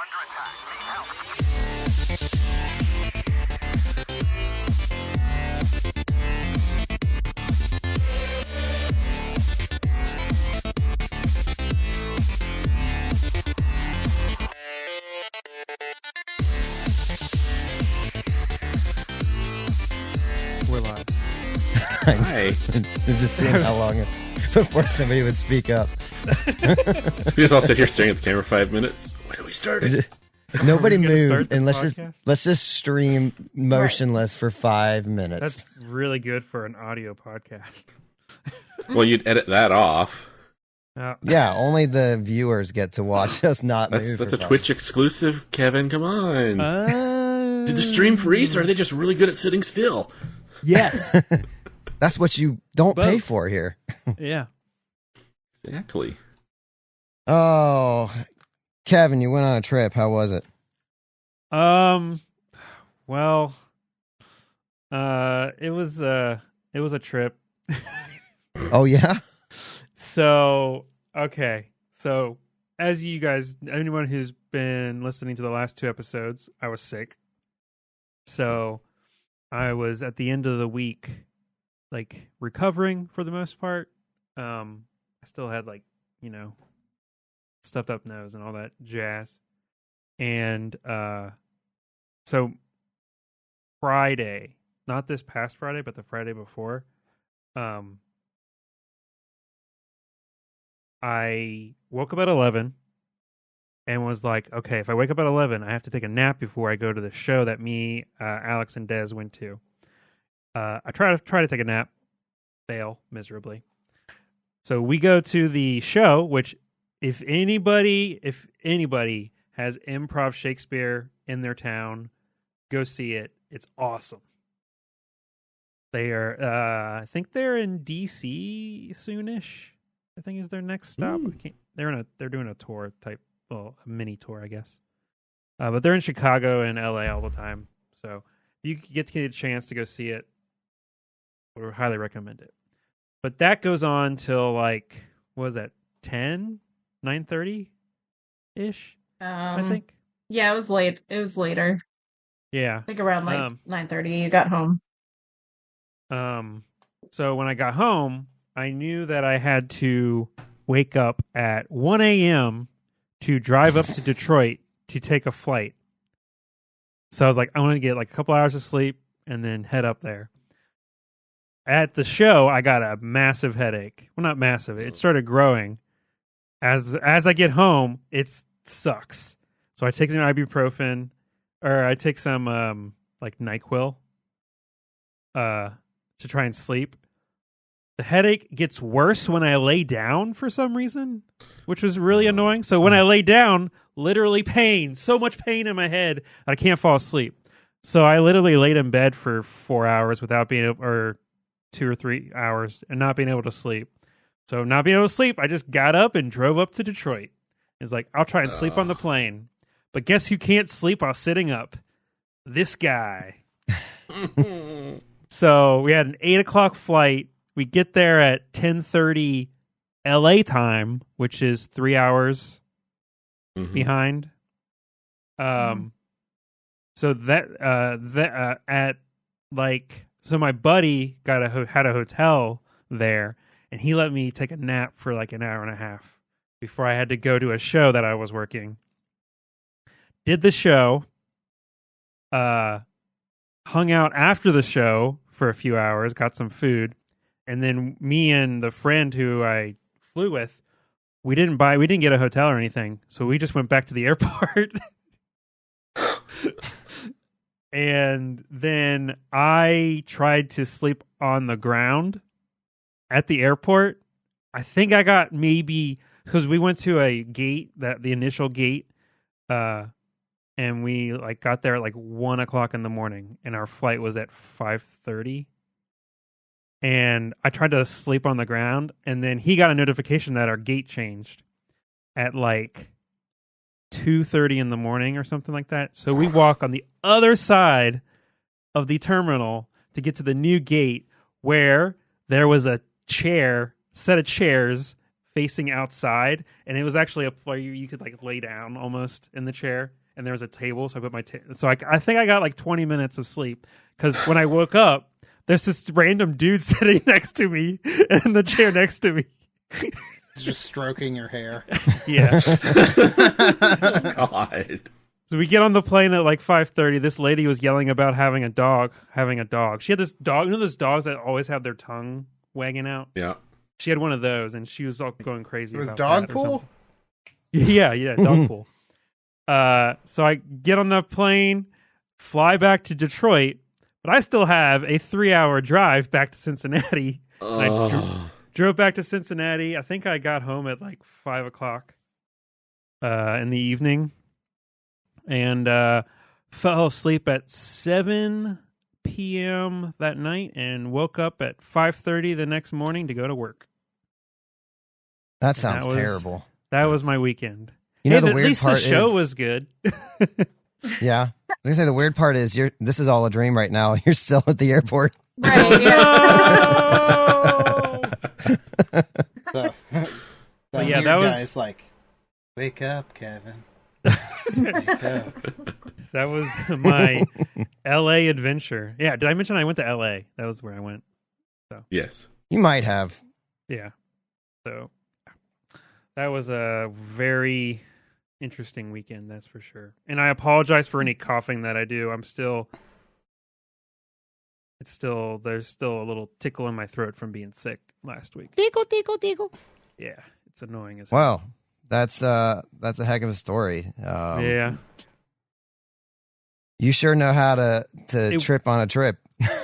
We're live. Hi. I'm just seeing how long before somebody would speak up. We just all sit here staring at the camera 5 minutes. When do we start it? Nobody Are we gonna move, start the and podcast? let's just stream motionless for 5 minutes. That's really good for an audio podcast. Well, you'd edit that off. Yeah, only the viewers get to watch us not move. That's for a 5 Twitch exclusive, Kevin. Come on. Did the stream freeze, or are they just really good at sitting still? Yes. That's what you don't pay Both. for here. Yeah. Exactly. Oh, Kevin, you went on a trip. How was it? Well, it was a trip. Oh yeah. So, okay. So, as you guys, anyone who's been listening to the last 2 episodes, I was sick. So, I was at the end of the week, like, recovering for the most part. I still had, like, stuffed up nose and all that jazz. And so Friday, not this past Friday, but the Friday before, I woke up at 11 and was like, okay, if I wake up at 11, I have to take a nap before I go to the show that me, Alex, and Des went to. I try to take a nap, fail miserably. So we go to the show, which if anybody has improv Shakespeare in their town, go see it. It's awesome. They are, I think they're in DC soonish. I think is their next stop. They're doing a tour type, well, a mini tour, I guess. But they're in Chicago and LA all the time. So if you get a chance to go see it, I would highly recommend it. But that goes on till like, what was that, 9:30-ish, I think? Yeah, it was late. It was later. Yeah. I think around like 9:30 you got home. So when I got home, I knew that I had to wake up at 1 a.m. to drive up to Detroit to take a flight. So I was like, I want to get like a couple hours of sleep and then head up there. At the show, I got a massive headache. Well, not massive. It started growing. As I get home, it sucks. So I take some ibuprofen, or I take some like NyQuil to try and sleep. The headache gets worse when I lay down for some reason, which was really annoying. So when I lay down, literally pain, so much pain in my head, I can't fall asleep. So I literally laid in bed for 4 hours without being able, or 2 or 3 hours, and not being able to sleep. So not being able to sleep, I just got up and drove up to Detroit. It's like, I'll try and sleep on the plane. But guess who can't sleep while sitting up? This guy. So we had an 8 o'clock flight. We get there at 10:30 LA time, which is 3 hours behind. So so my buddy had a hotel there, and he let me take a nap for like an hour and a half before I had to go to a show that I was working. Did the show, hung out after the show for a few hours, got some food, and then me and the friend who I flew with, we didn't get a hotel or anything, so we just went back to the airport. And then I tried to sleep on the ground at the airport. I think I got maybe, because we went to a gate, the initial gate, and we like got there at like 1 o'clock in the morning, and our flight was at 5:30. And I tried to sleep on the ground, and then he got a notification that our gate changed at like 2:30 in the morning or something like that. So we walk on the other side of the to get to the new gate, where there was a set of chairs facing outside, and it was actually a where you could like lay down almost in the chair, and there was a table, so I put my so I think I got like 20 minutes of sleep, because when I woke up, there's this random dude sitting next to me in the chair next to me. Just stroking your hair. Yeah. God. So we get on the plane at like 5:30. This lady was yelling about having a dog. She had this dog. You know those dogs that always have their tongue wagging out? Yeah. She had one of those, and she was all going crazy. It was about dog that or pool? something. Yeah, dog pool. So I get on the plane, fly back to Detroit, but I still have a 3-hour drive back to Cincinnati. I drove back to Cincinnati. I think I got home at like 5 o'clock in the evening, and fell asleep at 7 p.m. that night and woke up at 5:30 the next morning to go to work. That sounds terrible. That was my weekend. You know, the at weird least part the show is, was good. Yeah. I was gonna say the weird part is this is all a dream right now. You're still at the airport. Right. So, But yeah, that was guy's like, wake up, Kevin. Wake up. that was my LA adventure. Yeah, did I mention I went to LA? That was where I went. Yes. You might have. Yeah. So that was a very interesting weekend, that's for sure. And I apologize for any coughing that I do. There's still a little tickle in my throat from being sick last week. Tickle. Yeah, it's annoying as hell. Wow. That's a heck of a story. Yeah. You sure know how to trip on a trip.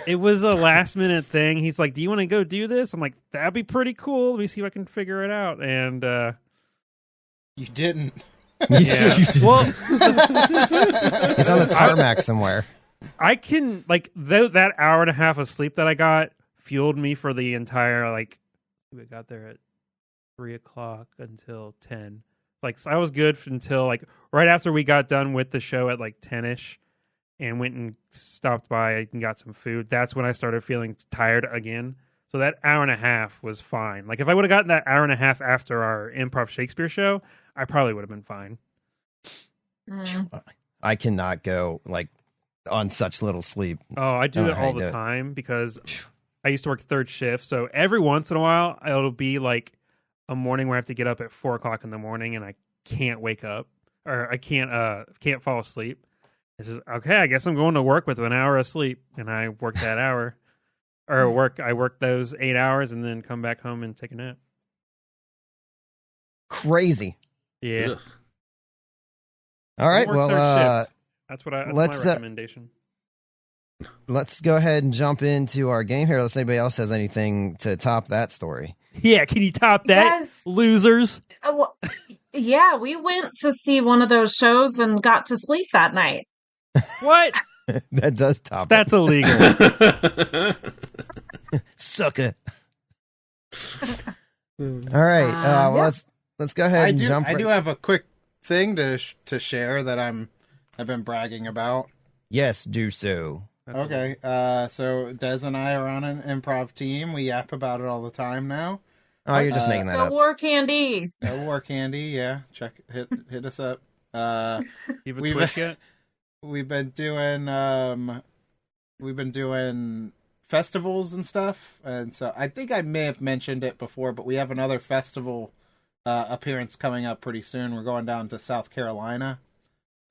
It was a last minute thing. He's like, "Do you want to go do this?" I'm like, "That'd be pretty cool. Let me see if I can figure it out." And You didn't. yeah. Well, He's on the tarmac somewhere. I can that hour and a half of sleep that I got fueled me for the entire we got there at 3 o'clock until 10. So I was good until right after we got done with the show at 10ish, and went and stopped by and got some food. That's when I started feeling tired again. So that hour and a half was fine. If I would have gotten that hour and a half after our improv Shakespeare show, I probably would have been fine. I cannot go on such little sleep. Oh, I do it all the time because I used to work third shift. So every once in a while, it'll be a morning where I have to get up at 4 o'clock in the morning and I can't wake up, or I can't fall asleep. It's just, okay, I guess I'm going to work with an hour of sleep, and I work that hour, or I work those 8 hours and then come back home and take a nap. Crazy. Yeah. Ugh. All right. Work Well, third shift. That's my recommendation. Let's go ahead and jump into our game here. Unless anybody else has anything to top that story. Yeah, can you top that, Yes. losers? Well, yeah, we went to see one of those shows and got to sleep that night. What? That does top. That's illegal. Sucker. All right. Well, yeah. let's go ahead and jump. I do have a quick thing to share that I've been bragging about. Yes, do so. That's Okay. So Des and I are on an improv team. We yap about it all the time now. Oh, you're just making that Go up. War Candy. War Candy, yeah. Hit us up. You have a Twitch yet? We've been doing festivals and stuff, and so I think I may have mentioned it before, but we have another festival appearance coming up pretty soon. We're going down to South Carolina.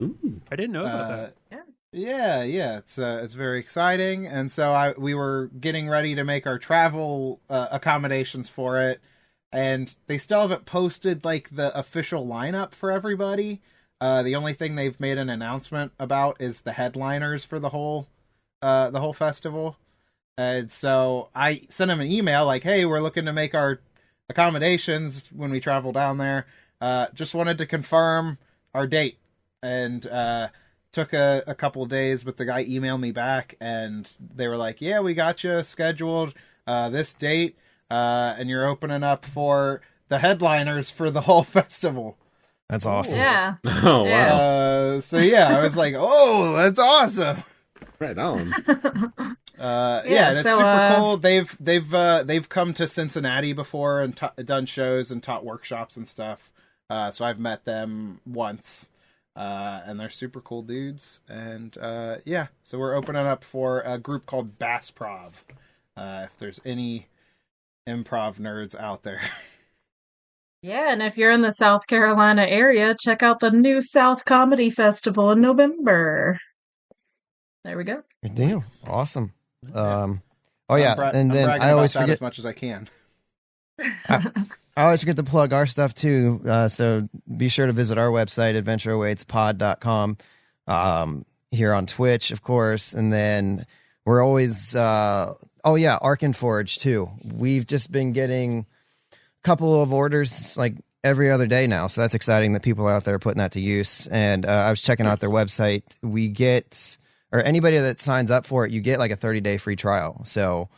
Ooh. I didn't know about that. Yeah, it's very exciting, and so we were getting ready to make our travel accommodations for it, and they still haven't posted the official lineup for everybody. The only thing they've made an announcement about is the headliners for the whole festival, and so I sent them an email hey, we're looking to make our accommodations when we travel down there. Just wanted to confirm our date, and took a couple of days, but the guy emailed me back and they were like, yeah, we got you scheduled this date, and you're opening up for the headliners for the whole festival. That's awesome. Yeah. Oh, wow. So yeah, I was like, oh, that's awesome. Right on. Yeah, and it's super cool. They've come to Cincinnati before and done shows and taught workshops and stuff. So I've met them once, and they're super cool dudes. And yeah, so we're opening up for a group called Bass Prov. If there's any improv nerds out there. Yeah, and if you're in the South Carolina area, check out the New South Comedy Festival in November. There we go. Good deal. Awesome. I'm and then bragging I always about that forget as much as I can. I always forget to plug our stuff too. So be sure to visit our website, adventureawaitspod.com. Here on Twitch, of course, and then we're always Ark and Forge too. We've just been getting couple of orders like every other day now, so that's exciting that people are out there putting that to use. And I was checking out their website. We get, or anybody that signs up for it, you get like a 30-day free trial. So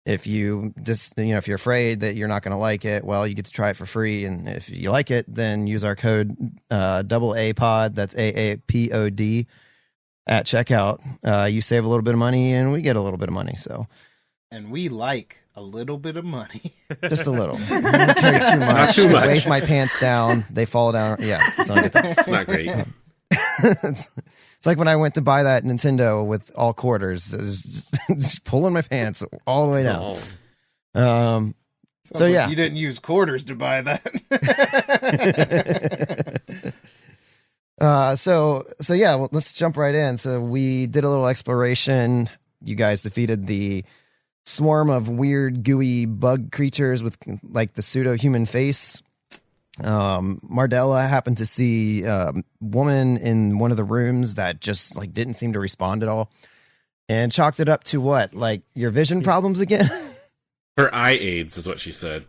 if you just, if you're afraid that you're not going to like it, well, you get to try it for free. And if you like it, then use our code AAPOD, that's AAPOD at checkout. You save a little bit of money and we get a little bit of money. So, and we like a little bit of money. Just a little. I don't carry too much. Not too much. I waist my pants down. They fall down. Yeah, it's not a good thing. It's not great. it's like when I went to buy that Nintendo with all quarters. It was just pulling my pants all the way down. Oh. So yeah. You didn't use quarters to buy that. So yeah, well, let's jump right in. So we did a little exploration. You guys defeated the swarm of weird gooey bug creatures with like the pseudo-human face. Mardella happened to see a woman in one of the rooms that just like didn't seem to respond at all and chalked it up to what, like your vision problems again? Her eye aids is what she said.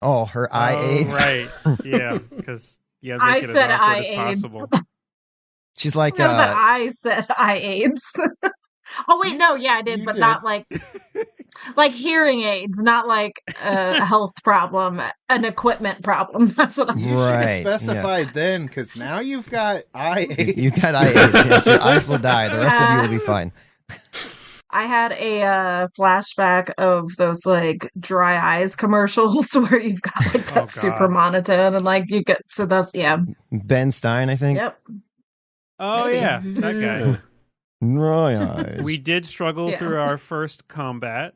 Oh, her eye aids. Right. Yeah, because I make it said as awkward eye as aids. possible. She's like No, that I said eye aids. Oh wait, no, yeah, I did, You but did. not like hearing aids, not like a health problem, an equipment problem. That's what I'm. You should Right, have specified then, because now you've got eye aids. you got eye aids. Yes, your eyes will die. The rest of you will be fine. I had a flashback of those like dry eyes commercials where you've got like that God. super monotone and like you get so that's Ben Stein, I think. yep. Oh Maybe. yeah, that guy. Dry eyes. We did struggle Yeah. through our first combat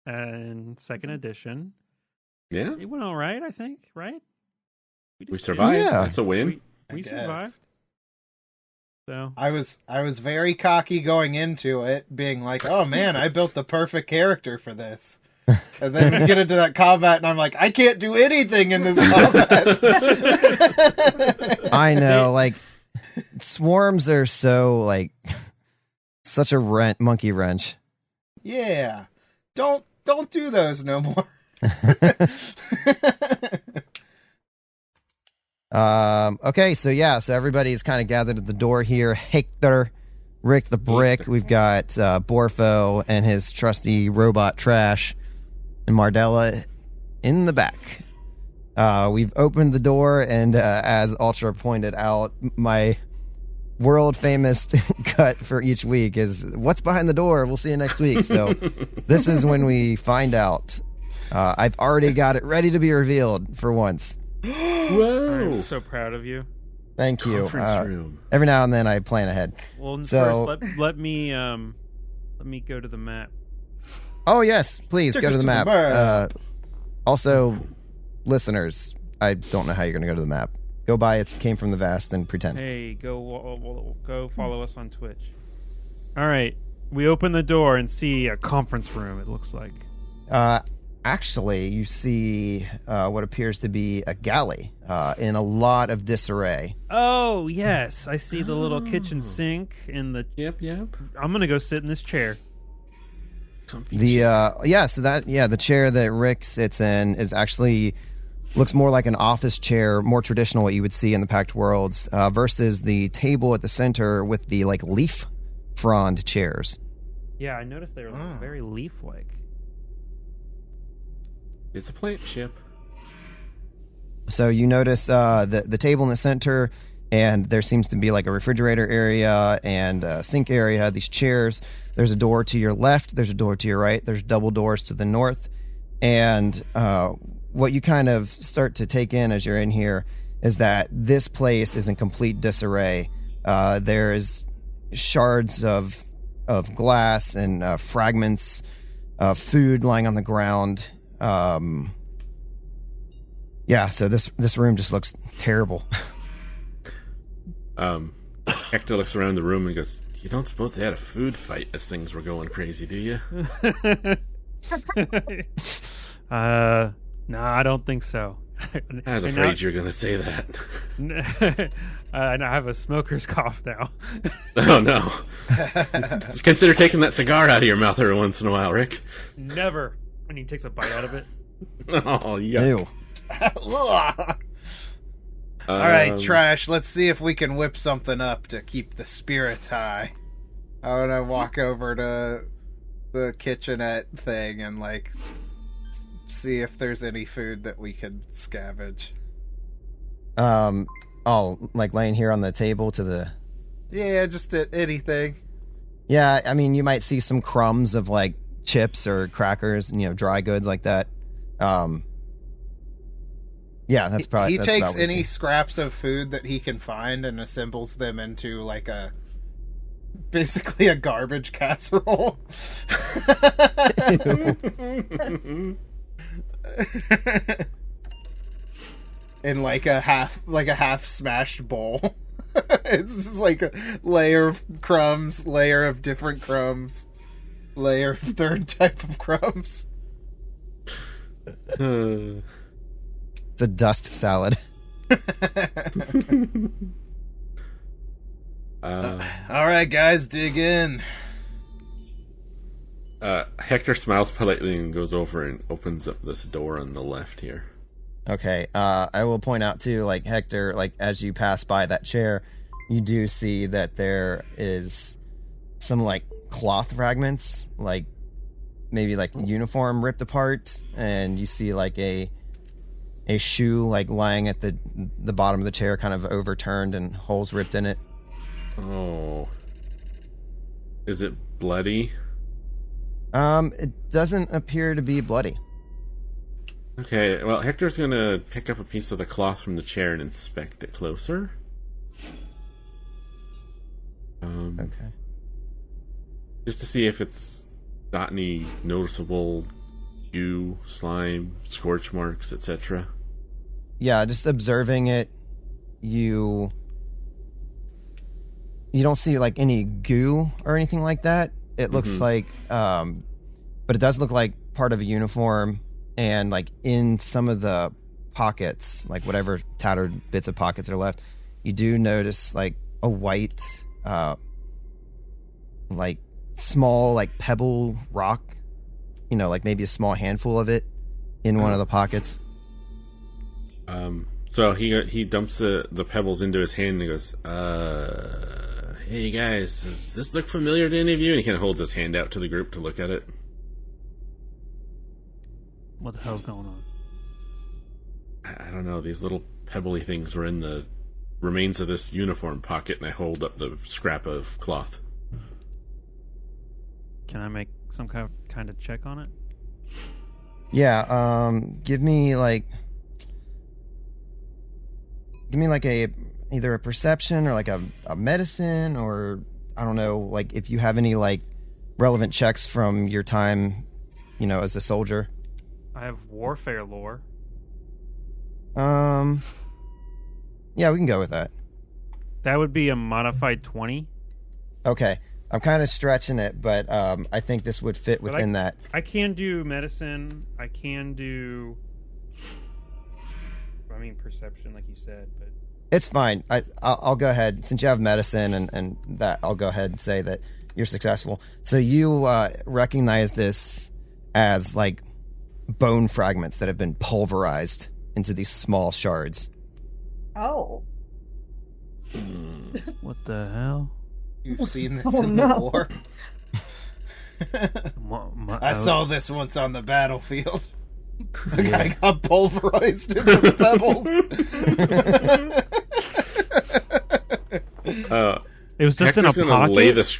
and second edition. Yeah, It went all right, I think. Right? did we too. survived. Yeah. That's a win. We I guess. survived. So I was very cocky going into it, being like, "Oh man, I built the perfect character for this." And then we get into that combat, and I'm like, "I can't do anything in this combat." I know, like swarms are so like such a monkey wrench. Yeah, don't do those no more. Okay, so everybody's kind of gathered at the door here. Hector, Rick the Brick, we've got Borfo and his trusty robot Trash, and Mardella in the back. We've opened the door, and as Ultra pointed out, my world famous cut for each week is what's behind the door. We'll see you next week. So this is when we find out. I've already got it ready to be revealed for once. Whoa! I'm so proud of you. Thank you. Conference room. Every now and then I plan ahead. Well, So- first let me go to the map. Oh yes, please Take go us to the to the map. map. Also, listeners, I don't know how you're going to go to the map. Go by it came from the vast and pretend. Hey, go follow us on Twitch. All right, we open the door and see a conference room. It looks like. Actually, you see what appears to be a galley in a lot of disarray. Oh yes, I see the little kitchen sink in the. Yep. I'm gonna go sit in this chair. Comfy The chair. the chair that Rick sits in is actually looks more like an office chair, more traditional what you would see in the Pact Worlds, versus the table at the center with the like leaf frond chairs. Yeah, I noticed they were very leaf-like. It's a plant chip. So you notice the table in the center and there seems to be like a refrigerator area and a sink area, these chairs. There's a door to your left, there's a door to your right, there's double doors to the north. And what you kind of start to take in as you're in here is that this place is in complete disarray. There's shards of glass and fragments of food lying on the ground. Yeah, so this room just looks terrible. Hector looks around the room and goes, "You don't suppose they had a food fight as things were going crazy, do you?" No, I don't think so. I was afraid you were going to say that. And I have a smoker's cough now. Oh, no. Just consider taking that cigar out of your mouth every once in a while, Rick. Never. When he takes a bite out of it. Oh, yeah. Ew. All right, Trash, let's see if we can whip something up to keep the spirits high. I want to walk over to the kitchenette thing and, like, see if there's any food that we could scavenge. Like laying here on the table to the... Yeah, just anything. Yeah, I mean, you might see some crumbs of, like, chips or crackers, dry goods like that. Yeah, that's probably... He that's takes about what any we scraps of food that he can find and assembles them into, like, basically a garbage casserole. In like a half smashed bowl. It's just like a layer of crumbs, layer of different crumbs, layer of third type of crumbs. It's a dust salad. All right, guys, dig in. Hector smiles politely and goes over and opens up this door on the left here. Okay, I will point out too, like, Hector, like, as you pass by that chair, you do see that there is some, like, cloth fragments, like, maybe, like, uniform ripped apart, and you see, like, a shoe, like, lying at the bottom of the chair, kind of overturned and holes ripped in it. Oh. Is it bloody? It doesn't appear to be bloody. Okay, well, Hector's gonna pick up a piece of the cloth from the chair and inspect it closer. Okay. Just to see if it's got any noticeable goo, slime, scorch marks, etc. Yeah, just observing it, you don't see, like, any goo or anything like that. It looks like, but it does look like part of a uniform, and, like, in some of the pockets, like, whatever tattered bits of pockets are left, you do notice, like, a white, like, small, like, pebble rock, like maybe a small handful of it in one of the pockets. So he dumps the pebbles into his hand and he goes, "Hey guys, does this look familiar to any of you?" And he kind of holds his hand out to the group to look at it. What the hell's going on? I don't know. These little pebbly things were in the remains of this uniform pocket, and I hold up the scrap of cloth. Can I make some kind of check on it? Yeah, give me like either a perception or like a medicine, or I don't know, like if you have any like relevant checks from your time, as a soldier. I have warfare lore. Yeah, we can go with that. That would be a modified 20. Okay. I'm kind of stretching it, but I think this would fit within that. I can do medicine. I can do... perception, like you said, but... It's fine. I'll go ahead. Since you have medicine and that, I'll go ahead and say that you're successful. So you recognize this as, like, bone fragments that have been pulverized into these small shards. Oh. What the hell? You've seen this in the war. I saw this once on the battlefield. The guy got pulverized into the pebbles. It was just Hector's in a gonna pocket. lay this.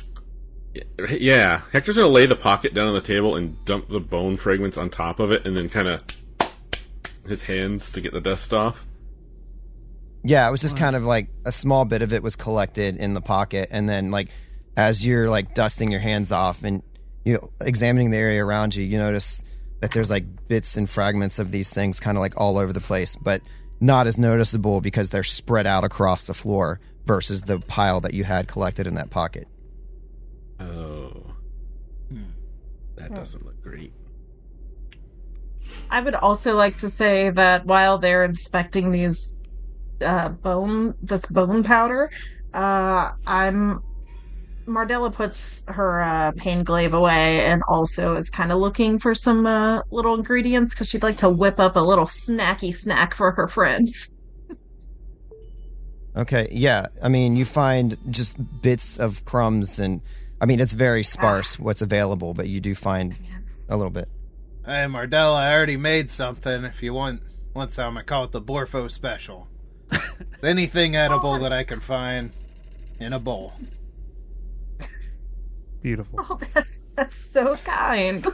Yeah, Hector's gonna lay the pocket down on the table and dump the bone fragments on top of it, and then kind of his hands to get the dust off. Yeah, it was just kind of like a small bit of it was collected in the pocket, and then like as you're like dusting your hands off and you examining the area around you, you notice that there's like bits and fragments of these things kind of like all over the place, but not as noticeable because they're spread out across the floor versus the pile that you had collected in that pocket. Oh, that doesn't look great. I would also like to say that while they're inspecting these bone powder, Mardella puts her pain glaive away and also is kind of looking for some little ingredients because she'd like to whip up a little snacky snack for her friends. Okay, yeah. I mean, you find just bits of crumbs, and I mean, it's very sparse what's available, but you do find a little bit. Hey, Mardella, I already made something. If you want some, I call it the Borfo Special. Anything edible that I can find in a bowl. Beautiful. Oh, that's so kind.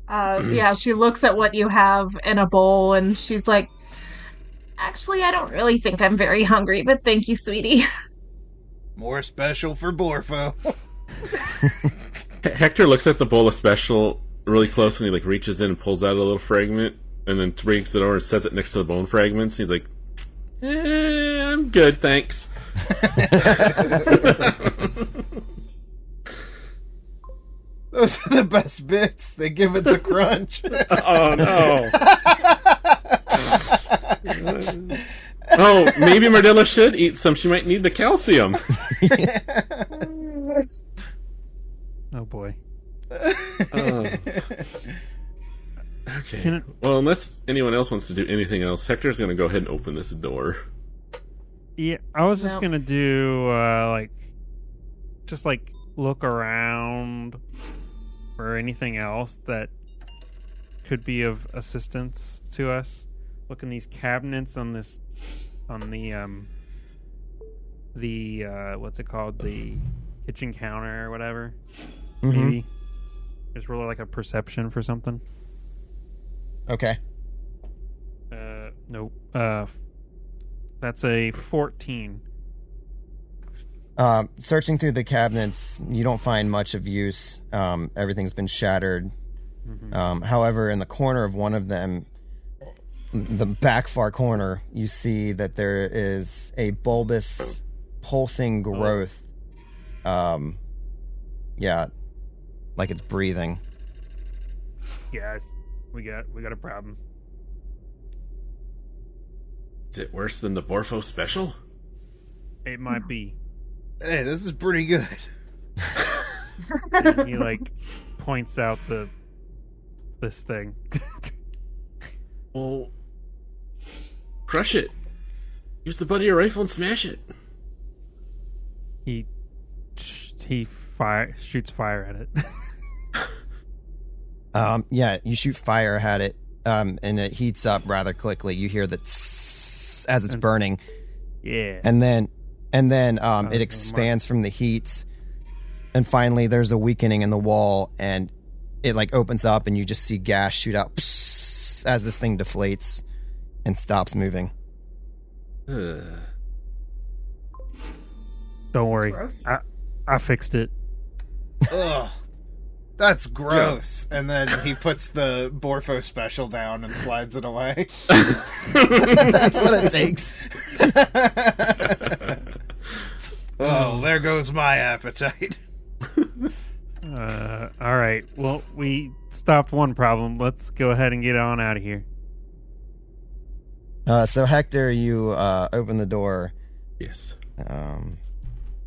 Yeah, she looks at what you have in a bowl and she's like, actually, I don't really think I'm very hungry, but thank you, sweetie. More special for Borfo. Hector looks at the bowl of special really close, and he like reaches in and pulls out a little fragment, and then brings it over and sets it next to the bone fragments. He's like, I'm good, thanks. Those are the best bits. They give it the crunch. Oh no. Oh, maybe Mardella should eat some. She might need the calcium. Oh boy. Okay. Well, unless anyone else wants to do anything else, Hector's going to go ahead and open this door. Yeah, I was just gonna do just look around for anything else that could be of assistance to us. Look in these cabinets on the what's it called, the kitchen counter or whatever. Mm-hmm. Maybe just roll like a perception for something. Okay. Nope. That's a 14. Searching through the cabinets, you don't find much of use. Everything's been shattered. Mm-hmm. However, in the corner of one of them, the back far corner, you see that there is a bulbous, pulsing growth. Yeah, like it's breathing. Guys, we got a problem. Is it worse than the Borfo Special? It might be. Hey, this is pretty good. And he points out this thing. Well, crush it. Use the butt of your rifle and smash it. He shoots fire at it. Yeah, you shoot fire at it, and it heats up rather quickly. You hear the tss as it's burning. Yeah. And then it expands from the heat, and finally there's a weakening in the wall, and it opens up, and you just see gas shoot out as this thing deflates and stops moving. Don't worry, gross. I fixed it. Ugh. That's gross. And then he puts the Borfo Special down and slides it away. That's what it takes. Oh, there goes my appetite. All right. Well, we stopped one problem. Let's go ahead and get on out of here. So Hector, you open the door. Yes.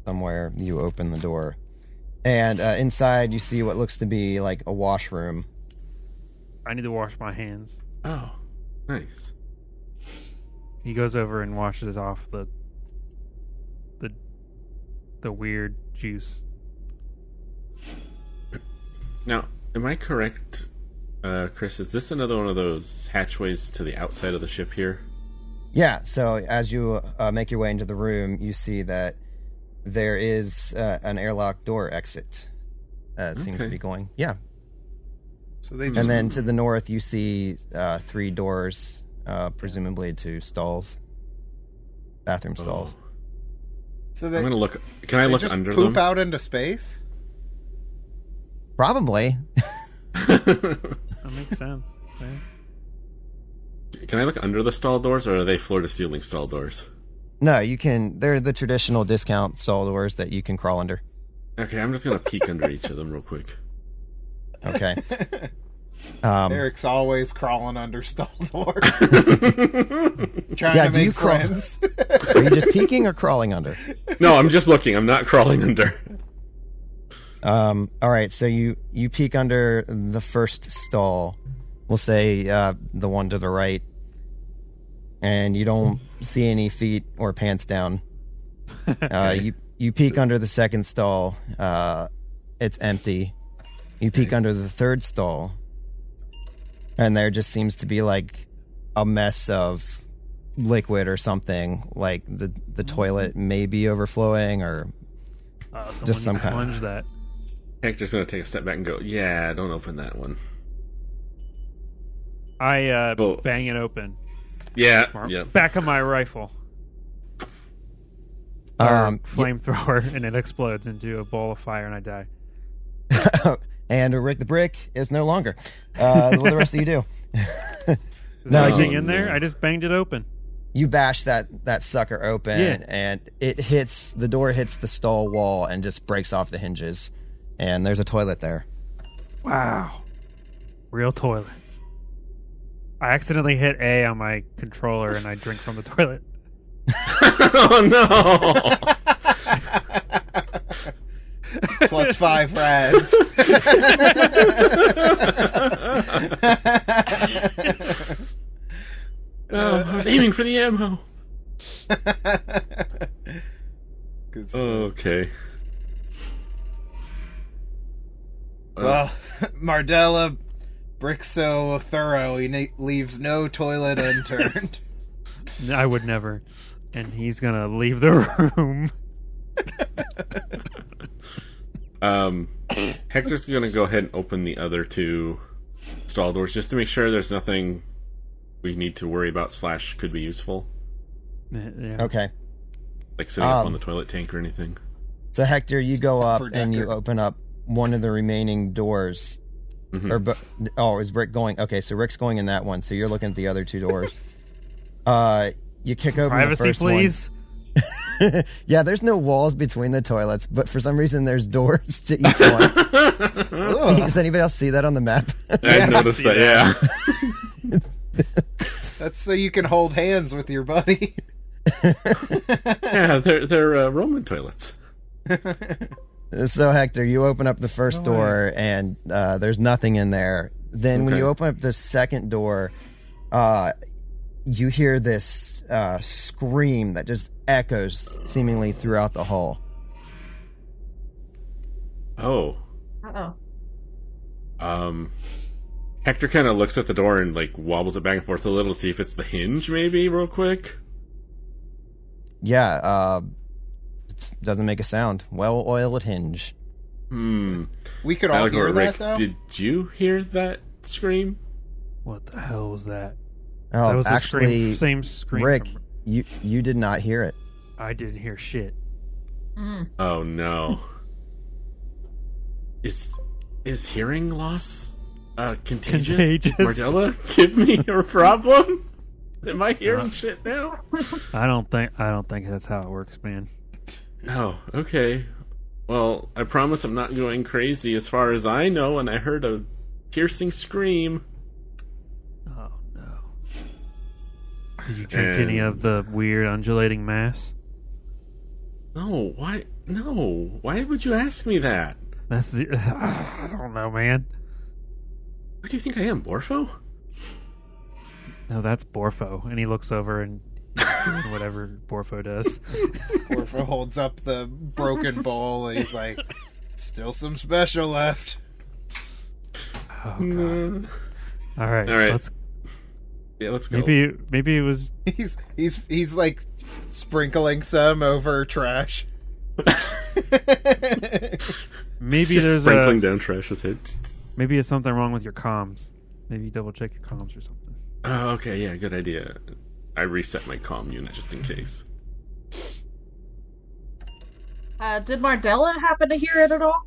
Somewhere you open the door. And inside you see what looks to be like a washroom. I need to wash my hands. Oh, nice. He goes over and washes off the weird juice. Now, am I correct, Chris? Is this another one of those hatchways to the outside of the ship here? Yeah, so as you make your way into the room, you see that there is an airlock door exit. Seems to be going. Yeah. So they And just then to the north, you see 3 doors, presumably to stalls, bathroom stalls. so I'm they, gonna look. Can I they look just under poop them? out into space. Probably. That makes sense. Okay. Can I look under the stall doors, or are they floor-to-ceiling stall doors? No, you can. They're the traditional discount stall doors that you can crawl under. Okay, I'm just gonna peek under each of them real quick. Okay. Eric's always crawling under stall doors, trying Yeah, to do you make crawl- friends. Are you just peeking or crawling under? No, I'm just looking. I'm not crawling under. All right, so you peek under the first stall. We'll say the one to the right, and you don't see any feet or pants down. You peek under the second stall. It's empty. You peek under the third stall, and there just seems to be like a mess of liquid or something. Like the toilet may be overflowing, or just some kind. Plunge that. Hector's gonna take a step back and go, "Yeah, don't open that one." I Oh. bang it open. Yeah, yeah. Back of my rifle. Flamethrower, and it explodes into a ball of fire, and I die. And Rick the Brick is no longer. What do the rest of you do? Is No, there anything you- in there? I just banged it open. You bash that sucker open, Yeah. and the door hits the stall wall and just breaks off the hinges. And there's a toilet there. Wow. Real toilet. I accidentally hit A on my controller, and I drink from the toilet. Oh no! Plus 5 rads. Oh, I was aiming for the ammo. Good stuff. Okay. Well, Mardella, Brick's so thorough, he leaves no toilet unturned. I would never. And he's gonna leave the room. Hector's gonna go ahead and open the other 2 stall doors just to make sure there's nothing we need to worry about / could be useful, Yeah. Okay. like sitting up on the toilet tank or anything. So Hector, you go up Upper and you decker. open up one of the remaining doors. Mhm. Is Rick going? Okay, so Rick's going in that one. So you're looking at the other 2 doors. You kick open Privacy, the first please. one. Yeah, there's no walls between the toilets, but for some reason there's doors to each one. Does anybody else see that on the map? I noticed that. Yeah. That's so you can hold hands with your buddy. Yeah, they're Roman toilets. So Hector, you open up the first door and there's nothing in there. Then when Okay. you open up the second door, you hear this scream that just echoes seemingly throughout the hall. Oh. Uh-oh. Hector kind of looks at the door and like wobbles it back and forth a little to see if it's the hinge, maybe, real quick. Yeah, it doesn't make a sound. Well-oiled hinge. We could all hear Allegor, that, Rick, though? did you hear that scream? What the hell was that? Oh, That was actually, the same scream. Rick, from- you did not hear it. I didn't hear shit. Oh no. Is hearing loss contagious? Contagious. Mardella, give me a problem? Am I hearing shit now? I don't think that's how it works, man. Oh, okay. Well, I promise I'm not going crazy as far as I know, and I heard a piercing scream. Oh no. Did you drink any of the weird undulating mass? No, why? No, why would you ask me that? That's the, I don't know, man. Where do you think I am, Borfo? No, that's Borfo, and he looks over and he's doing whatever Borfo does. Orpha holds up the broken bowl and he's like, still some special left. Oh god. All right. All right. Let's Yeah, let's go. Maybe it was. He's like sprinkling some over trash. Maybe Just there's sprinkling down trash's head. Maybe it's something wrong with your comms. Maybe double check your comms or something. Oh, okay, yeah, good idea. I reset my comm unit just in case. Did Mardella happen to hear it at all?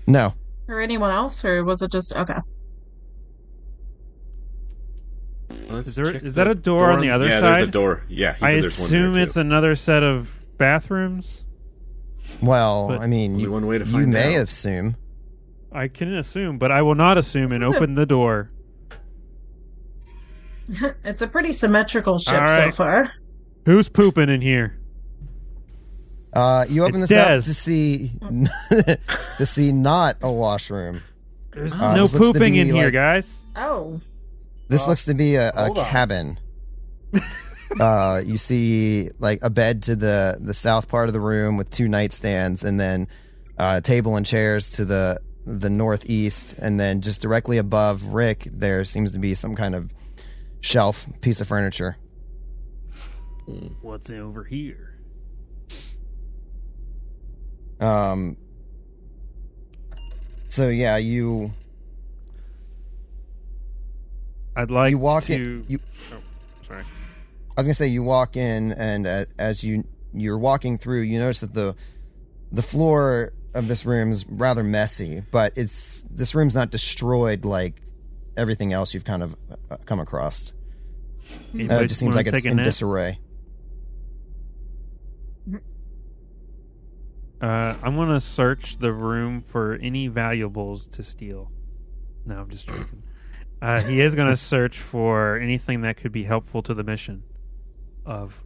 No. Or anyone else? Or was it just... Okay. Is that a door on the other side? Yeah, there's a door. Yeah, he I said there's one there, assume too. it's another set of bathrooms. Well, But I mean, only one way to you find may out. assume. I can assume, but I will not assume and open the door. It's a pretty symmetrical ship All right. so far. Who's pooping in here? You open It's this up Dez. to see to see not a washroom. There's Uh, no this looks to pooping be in here, like- guys. Oh. This looks to be a hold on. cabin. You see like a bed to the south part of the room with 2 nightstands, and then a table and chairs to the northeast, and then just directly above Rick there seems to be some kind of shelf piece of furniture. What's over here? So yeah, you I'd like you walk to. in. You, Oh, sorry. I was gonna say you walk in, and as you're walking through, you notice that the floor of this room is rather messy, but this room's not destroyed like everything else you've kind of come across. It just seems like it's in disarray. I'm gonna search the room for any valuables to steal. No, I'm just joking. He is gonna search for anything that could be helpful to the mission of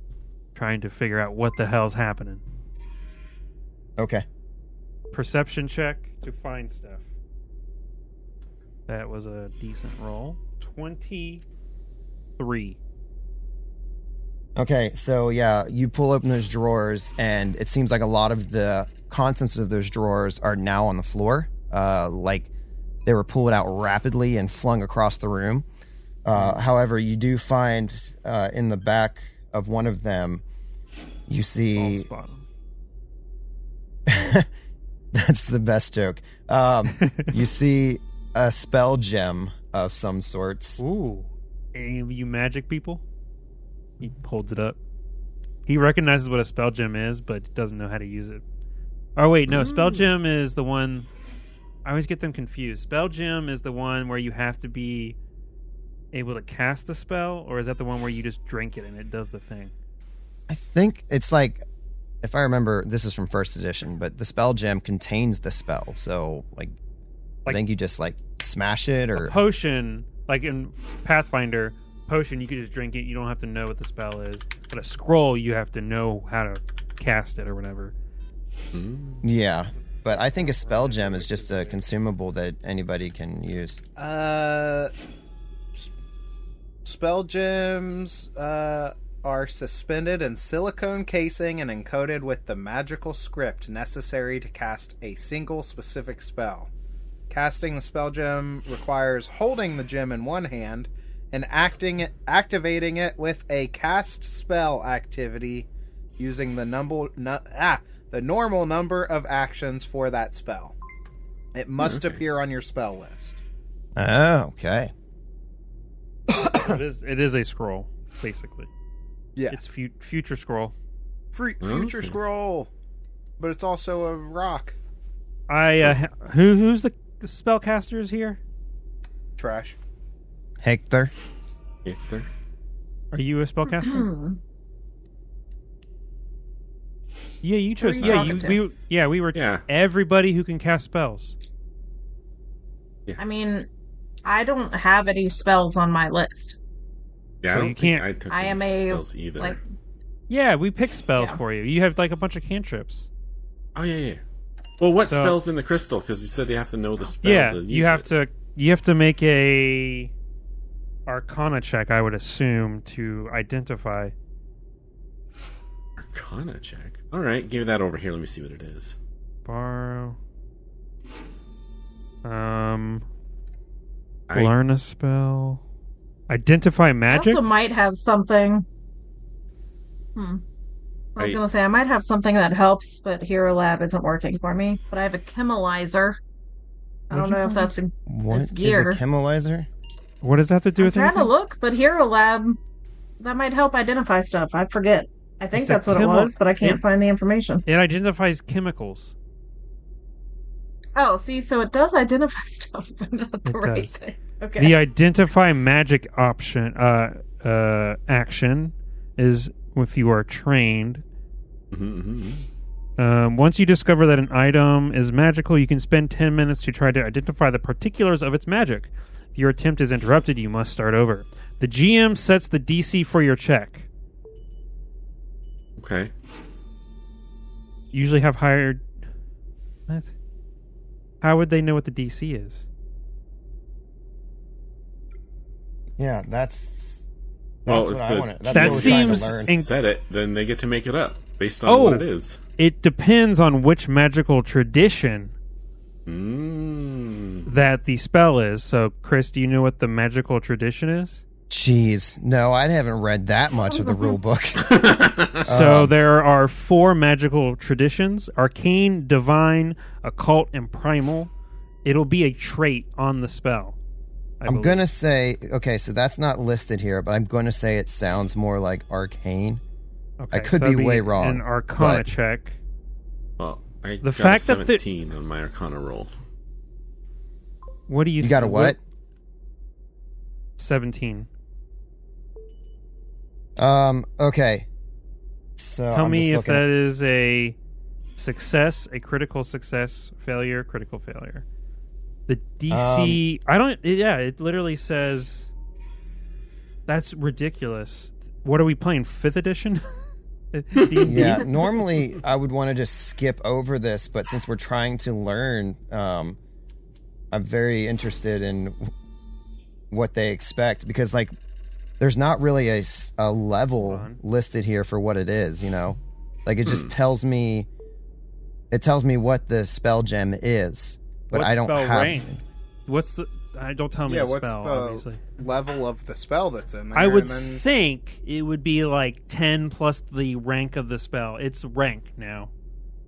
trying to figure out what the hell's happening. Okay. Perception check to find stuff. That was a decent roll. 23. Okay, so yeah, you pull open those drawers, and it seems like a lot of the contents of those drawers are now on the floor. Like they were pulled out rapidly and flung across the room. However, you do find in the back of one of them, you see. Spot 'em. That's the best joke. You see a spell gem of some sorts. Ooh. Any of you magic people? He holds it up. He recognizes what a spell gem is, but doesn't know how to use it. Oh, wait, no. Spell gem is the one... I always get them confused. Spell gem is the one where you have to be able to cast the spell, or is that the one where you just drink it and it does the thing? I think it's like, if I remember, this is from first edition, but the spell gem contains the spell. So, like I think you just like smash it, or A potion, like in Pathfinder, potion, you could just drink it. You don't have to know what the spell is. But a scroll, you have to know how to cast it or whatever. yeah. But I think a spell gem is just a consumable that anybody can use. Spell gems are suspended in silicone casing and encoded with the magical script necessary to cast a single specific spell. Casting the spell gem requires holding the gem in one hand and activating it with a cast spell activity using the normal number of actions for that spell. It must appear on your spell list. Oh, okay. It is a scroll, basically. Yeah. It's future scroll. Future scroll. But it's also a rock. Who's the spellcasters here? Trash. Hector. Hector? Are you a spellcaster? Yeah, you chose. Who are you talking We were. Yeah. Everybody who can cast spells. I mean, I don't have any spells on my list. Yeah, So I don't you think can't- I took I am any a, spells either. like, Yeah, we pick spells Yeah. for you. You have like a bunch of cantrips. Oh, yeah. Well, what So- spell's in the crystal? Because you said you have to know the spell Yeah, to use you have it. to make a Arcana check, I would assume, to identify. Arcana check. All right, give that over here. Let me see what it is. Borrow. Learn a spell. Identify I magic? also might have something. I was going to say, I might have something that helps, but Hero Lab isn't working for me. But I have a chemilizer. I don't What'd you know if find? that's What it's is a gear. chemilizer? What does that have to do I'm with trying to anything? look, but Hero Lab, that might help identify stuff. I forget. I think It's a that's what it was, but I can't find the information. It identifies chemicals. Oh, see, so it does identify stuff, but not the It right does. thing. Okay. The identify magic option action is if you are trained. Once you discover that an item is magical, you can spend 10 minutes to try to identify the particulars of its magic. If your attempt is interrupted, you must start over. The GM sets the DC for your check. Okay. Usually have higher... What? How would they know what the DC is? Yeah, that's Well, what if I the want. That's that what we're trying to seems learn. set it, then they get to make it up based on what it is. It depends on which magical tradition that the spell is. So, Chris, do you know what the magical tradition is? Jeez, no, I haven't read that much of the rule book. So there are 4 magical traditions: arcane, divine, occult, and primal. It'll be a trait on the spell. I'm going to say, okay, so that's not listed here, but I'm going to say it sounds more like arcane. Okay, I could so that'd be way wrong, An arcana but- check. Well, I The got fact a that 17 on my Arcana roll. What do you? You got a what? 17. Okay. So Tell I'm me just if looking that is a success, a critical success, failure, critical failure. The DC, I don't. Yeah, it literally says. That's ridiculous. What are we playing? 5th edition? D&D? Yeah, normally I would want to just skip over this, but since we're trying to learn, I'm very interested in what they expect because, like, there's not really a level listed here for what it is, you know? Like, it just tells me... It tells me what the spell gem is, but What I don't spell have... rank? What's the... don't tell me Yeah, the what's spell, the obviously. level of the spell that's in there? I would and then... think it would be like 10 plus the rank of the spell. It's rank now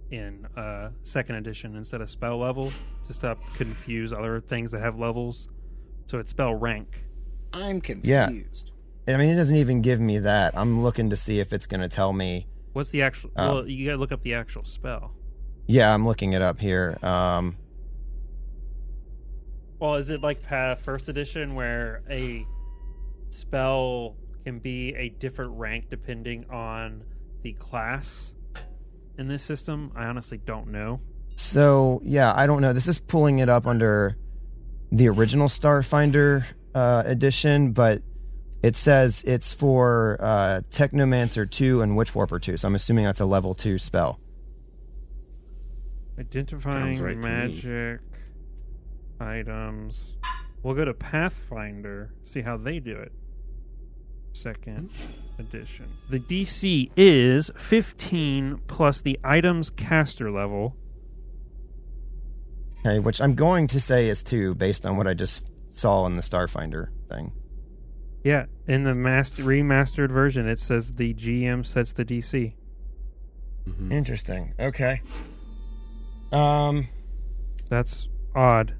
in 2nd edition instead of spell level to stop confuse other things that have levels. So it's spell rank. I'm confused. Yeah. I mean, it doesn't even give me that. I'm looking to see if it's going to tell me... What's the actual... well, you gotta look up the actual spell. Yeah, I'm looking it up here. Well, is it like 1st edition where a spell can be a different rank depending on the class in this system? I honestly don't know. So, yeah, I don't know. This is pulling it up under the original Starfinder edition, but it says it's for Technomancer 2 and Witchwarper 2, so I'm assuming that's a level 2 spell. Identifying Sounds right to me. magic items. We'll go to Pathfinder, see how they do it. 2nd edition. The DC is 15 plus the item's caster level. Okay, which I'm going to say is 2 based on what I just saw in the Starfinder thing. Yeah, in the remastered version, it says the GM sets the DC. Interesting. Okay. That's odd.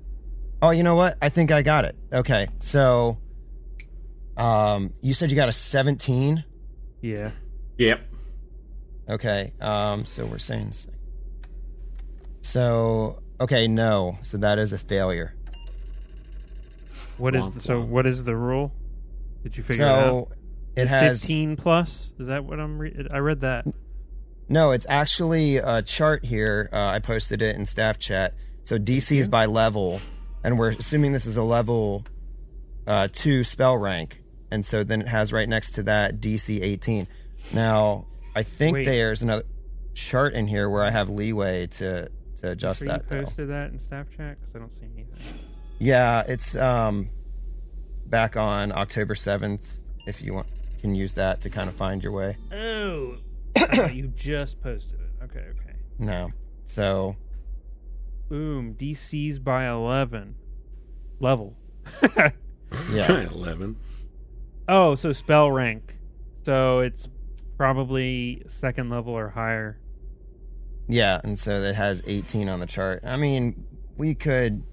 Oh, you know what? I think I got it. Okay, so you said you got a 17? Yeah. Yep. Okay, so we're saying... So, okay, no. So that is a failure. What is Womp so? womp. What is the rule? Did you figure it out? So it has 15 plus. Is that what I read that? No, it's actually a chart here. I posted it in staff chat. So DC is by level, and we're assuming this is a level 2 spell rank, and so then it has right next to that DC 18. Now, I think Wait. there's another chart in here where I have leeway to adjust So that. you Though. posted that in staff chat because I don't see anything. Yeah, it's back on October 7th. If you can use that to kind of find your way. Oh, I thought you just posted it. Okay. No, so. Boom. DC's by 11 level. Yeah. 11. Oh, so spell rank. So it's probably second level or higher. Yeah, and so it has 18 on the chart. I mean, we could...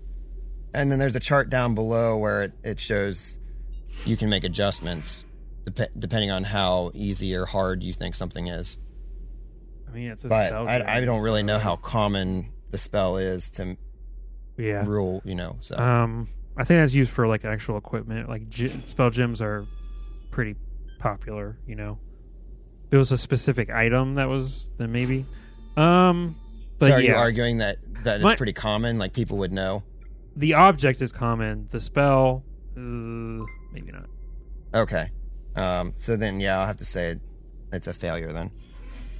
And then there's a chart down below where it shows you can make adjustments depending on how easy or hard you think something is. I mean, it's a But spell. I don't really know how common the spell is to rule, so... I think that's used for like actual equipment. Like spell gems are pretty popular, If it was a specific item that was, then maybe. But so are you arguing that it's pretty common, like people would know? The object is common. The spell, maybe not. Okay. So then, I'll have to say it's a failure then.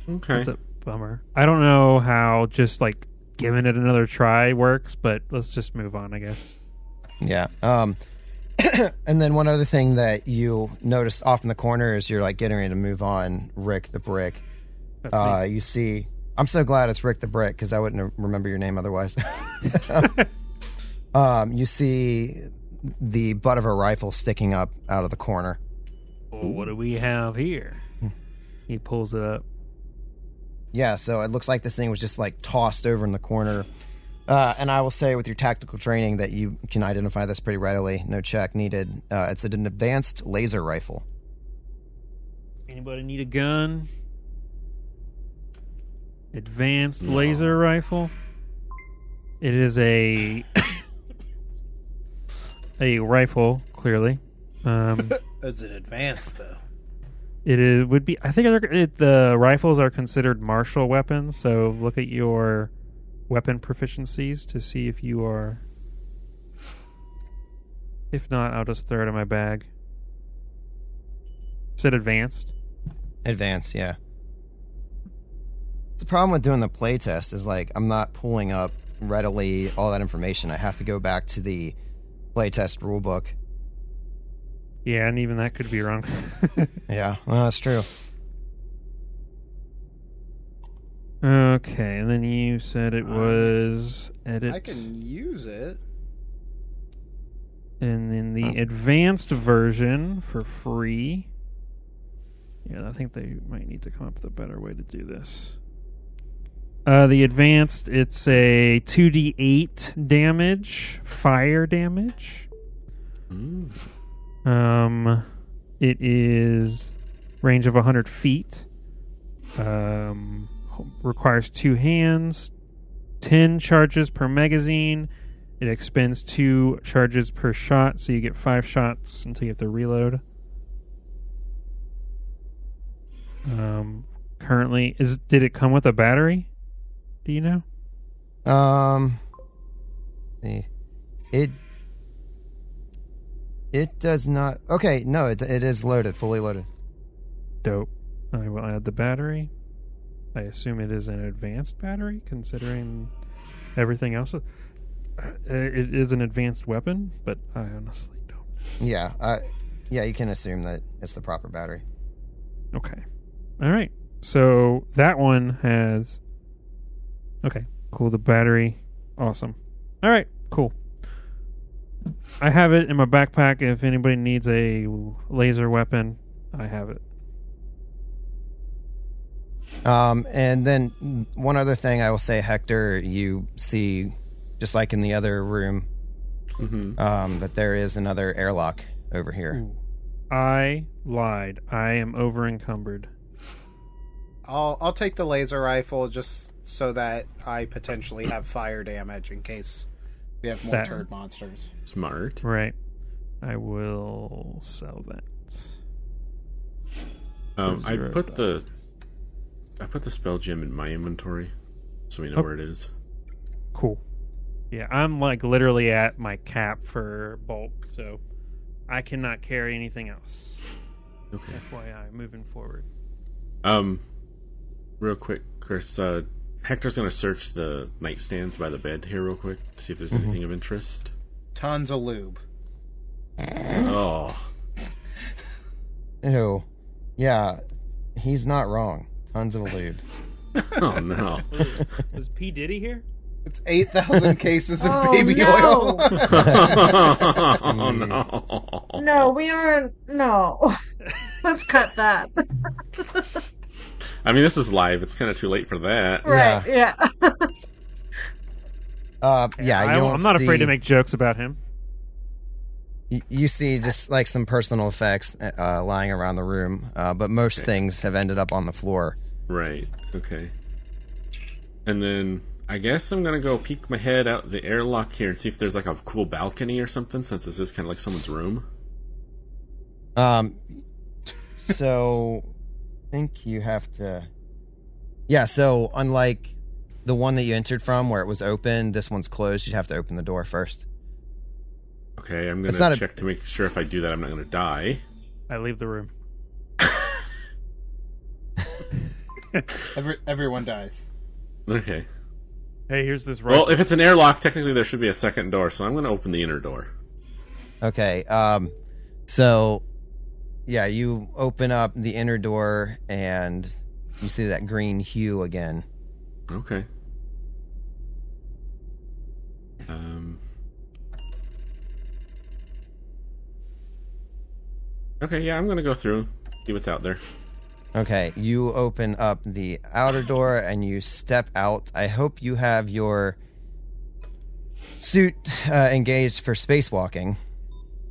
Okay. That's a bummer. I don't know how just like giving it another try works, but let's just move on, I guess. Yeah. And then one other thing that you noticed off in the corner is you're like getting ready to move on, Rick the Brick. That's me. You see, I'm so glad it's Rick the Brick because I wouldn't remember your name otherwise. You see the butt of a rifle sticking up out of the corner. Oh, what do we have here? He pulls it up. Yeah, so it looks like this thing was just like tossed over in the corner. And I will say with your tactical training that you can identify this pretty readily. No check needed. It's an advanced laser rifle. Anybody need a gun? Advanced laser rifle. It is a a rifle, clearly. Is it advanced though? It would be. I think the rifles are considered martial weapons. So look at your weapon proficiencies to see if you are. If not, I'll just throw it in my bag. Is it advanced? Advanced, yeah. The problem with doing the playtest is like I'm not pulling up readily all that information. I have to go back to the playtest rulebook. Yeah, and even that could be wrong. Yeah, well, that's true. Okay, and then you said it was edit. I can use it. And then the advanced version for free. Yeah, I think they might need to come up with a better way to do this. The advanced, it's a 2d8 damage, fire damage. It is range of 100 feet. Requires 2 hands, 10 charges per magazine. It expends 2 charges per shot, so you get 5 shots until you have to reload. Currently, did it come with a battery? Do you know? It does not. Okay, no, it is loaded, fully loaded. Dope. I will add the battery. I assume it is an advanced battery, considering everything else. It is an advanced weapon, but I honestly don't. Yeah, you can assume that it's the proper battery. Okay. All right. So that one has. Okay, cool. The battery, awesome. All right, cool. I have it in my backpack. If anybody needs a laser weapon, I have it. And then one other thing I will say, Hector, you see, just like in the other room, that there is another airlock over here. Ooh. I lied. I am over encumbered. I'll take the laser rifle just so that I potentially have fire damage in case we have more turd monsters. Smart. Right. I will sell that. I put the spell gem in my inventory, so we know where it is. Cool. Yeah, I'm like literally at my cap for bulk, so I cannot carry anything else. Okay. FYI, moving forward. Real quick, Chris. Hector's going to search the nightstands by the bed here real quick to see if there's anything of interest. Tons of lube. Oh. Ew. Yeah, he's not wrong. Tons of lube. Oh, no. Was P. Diddy here? It's 8,000 cases of Oh, baby no. oil. Oh no. No, we aren't. No. Let's cut that. I mean, this is live. It's kind of too late for that. Right, yeah. I'm not afraid to make jokes about him. You see just like some personal effects lying around the room, but most things have ended up on the floor. Right. Okay. And then I guess I'm gonna go peek my head out the airlock here and see if there's like a cool balcony or something, since this is kind of like someone's room. So I think you have to. Yeah. So unlike the one that you entered from, where it was open, this one's closed. You'd have to open the door first. Okay, I'm It's gonna not check to make sure if I do that, I'm not gonna die. I leave the room. Everyone dies. Okay. Hey, here's this rope. Well, if it's an airlock, technically there should be a second door, so I'm gonna open the inner door. Okay. So yeah, you open up the inner door and you see that green hue again. Okay. Okay, yeah, I'm gonna go through, see what's out there. Okay, you open up the outer door and you step out. I hope you have your suit engaged for spacewalking.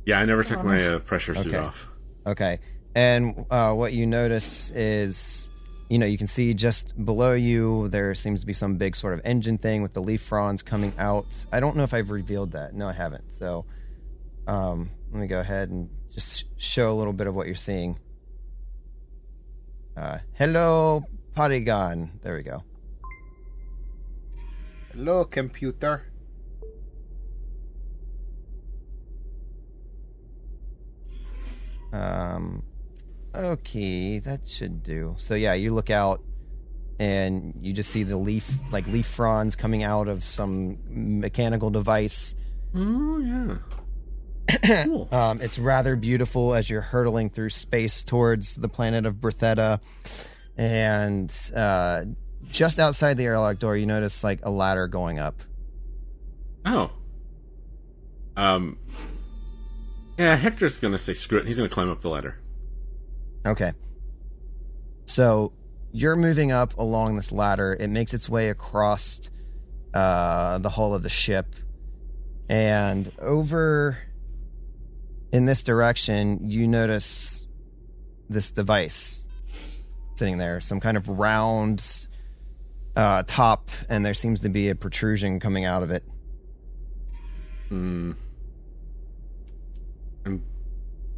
Yeah, I never took my pressure suit Okay. off. Okay, and what you notice is, you can see just below you there seems to be some big sort of engine thing with the leaf fronds coming out. I don't know if I've revealed that. No, I haven't. So let me go ahead and just show a little bit of what you're seeing. Hello, Polygon. There we go. Hello, computer. Okay, that should do. So yeah, you look out and you just see the leaf fronds coming out of some mechanical device. Oh, yeah. Cool. It's rather beautiful as you're hurtling through space towards the planet of Bertheta. And just outside the airlock door, you notice like a ladder going up. Oh. Yeah, Hector's gonna say screw it. He's gonna climb up the ladder. Okay. So you're moving up along this ladder. It makes its way across the hull of the ship. And over in this direction, you notice this device sitting there. Some kind of round top, and there seems to be a protrusion coming out of it. I'm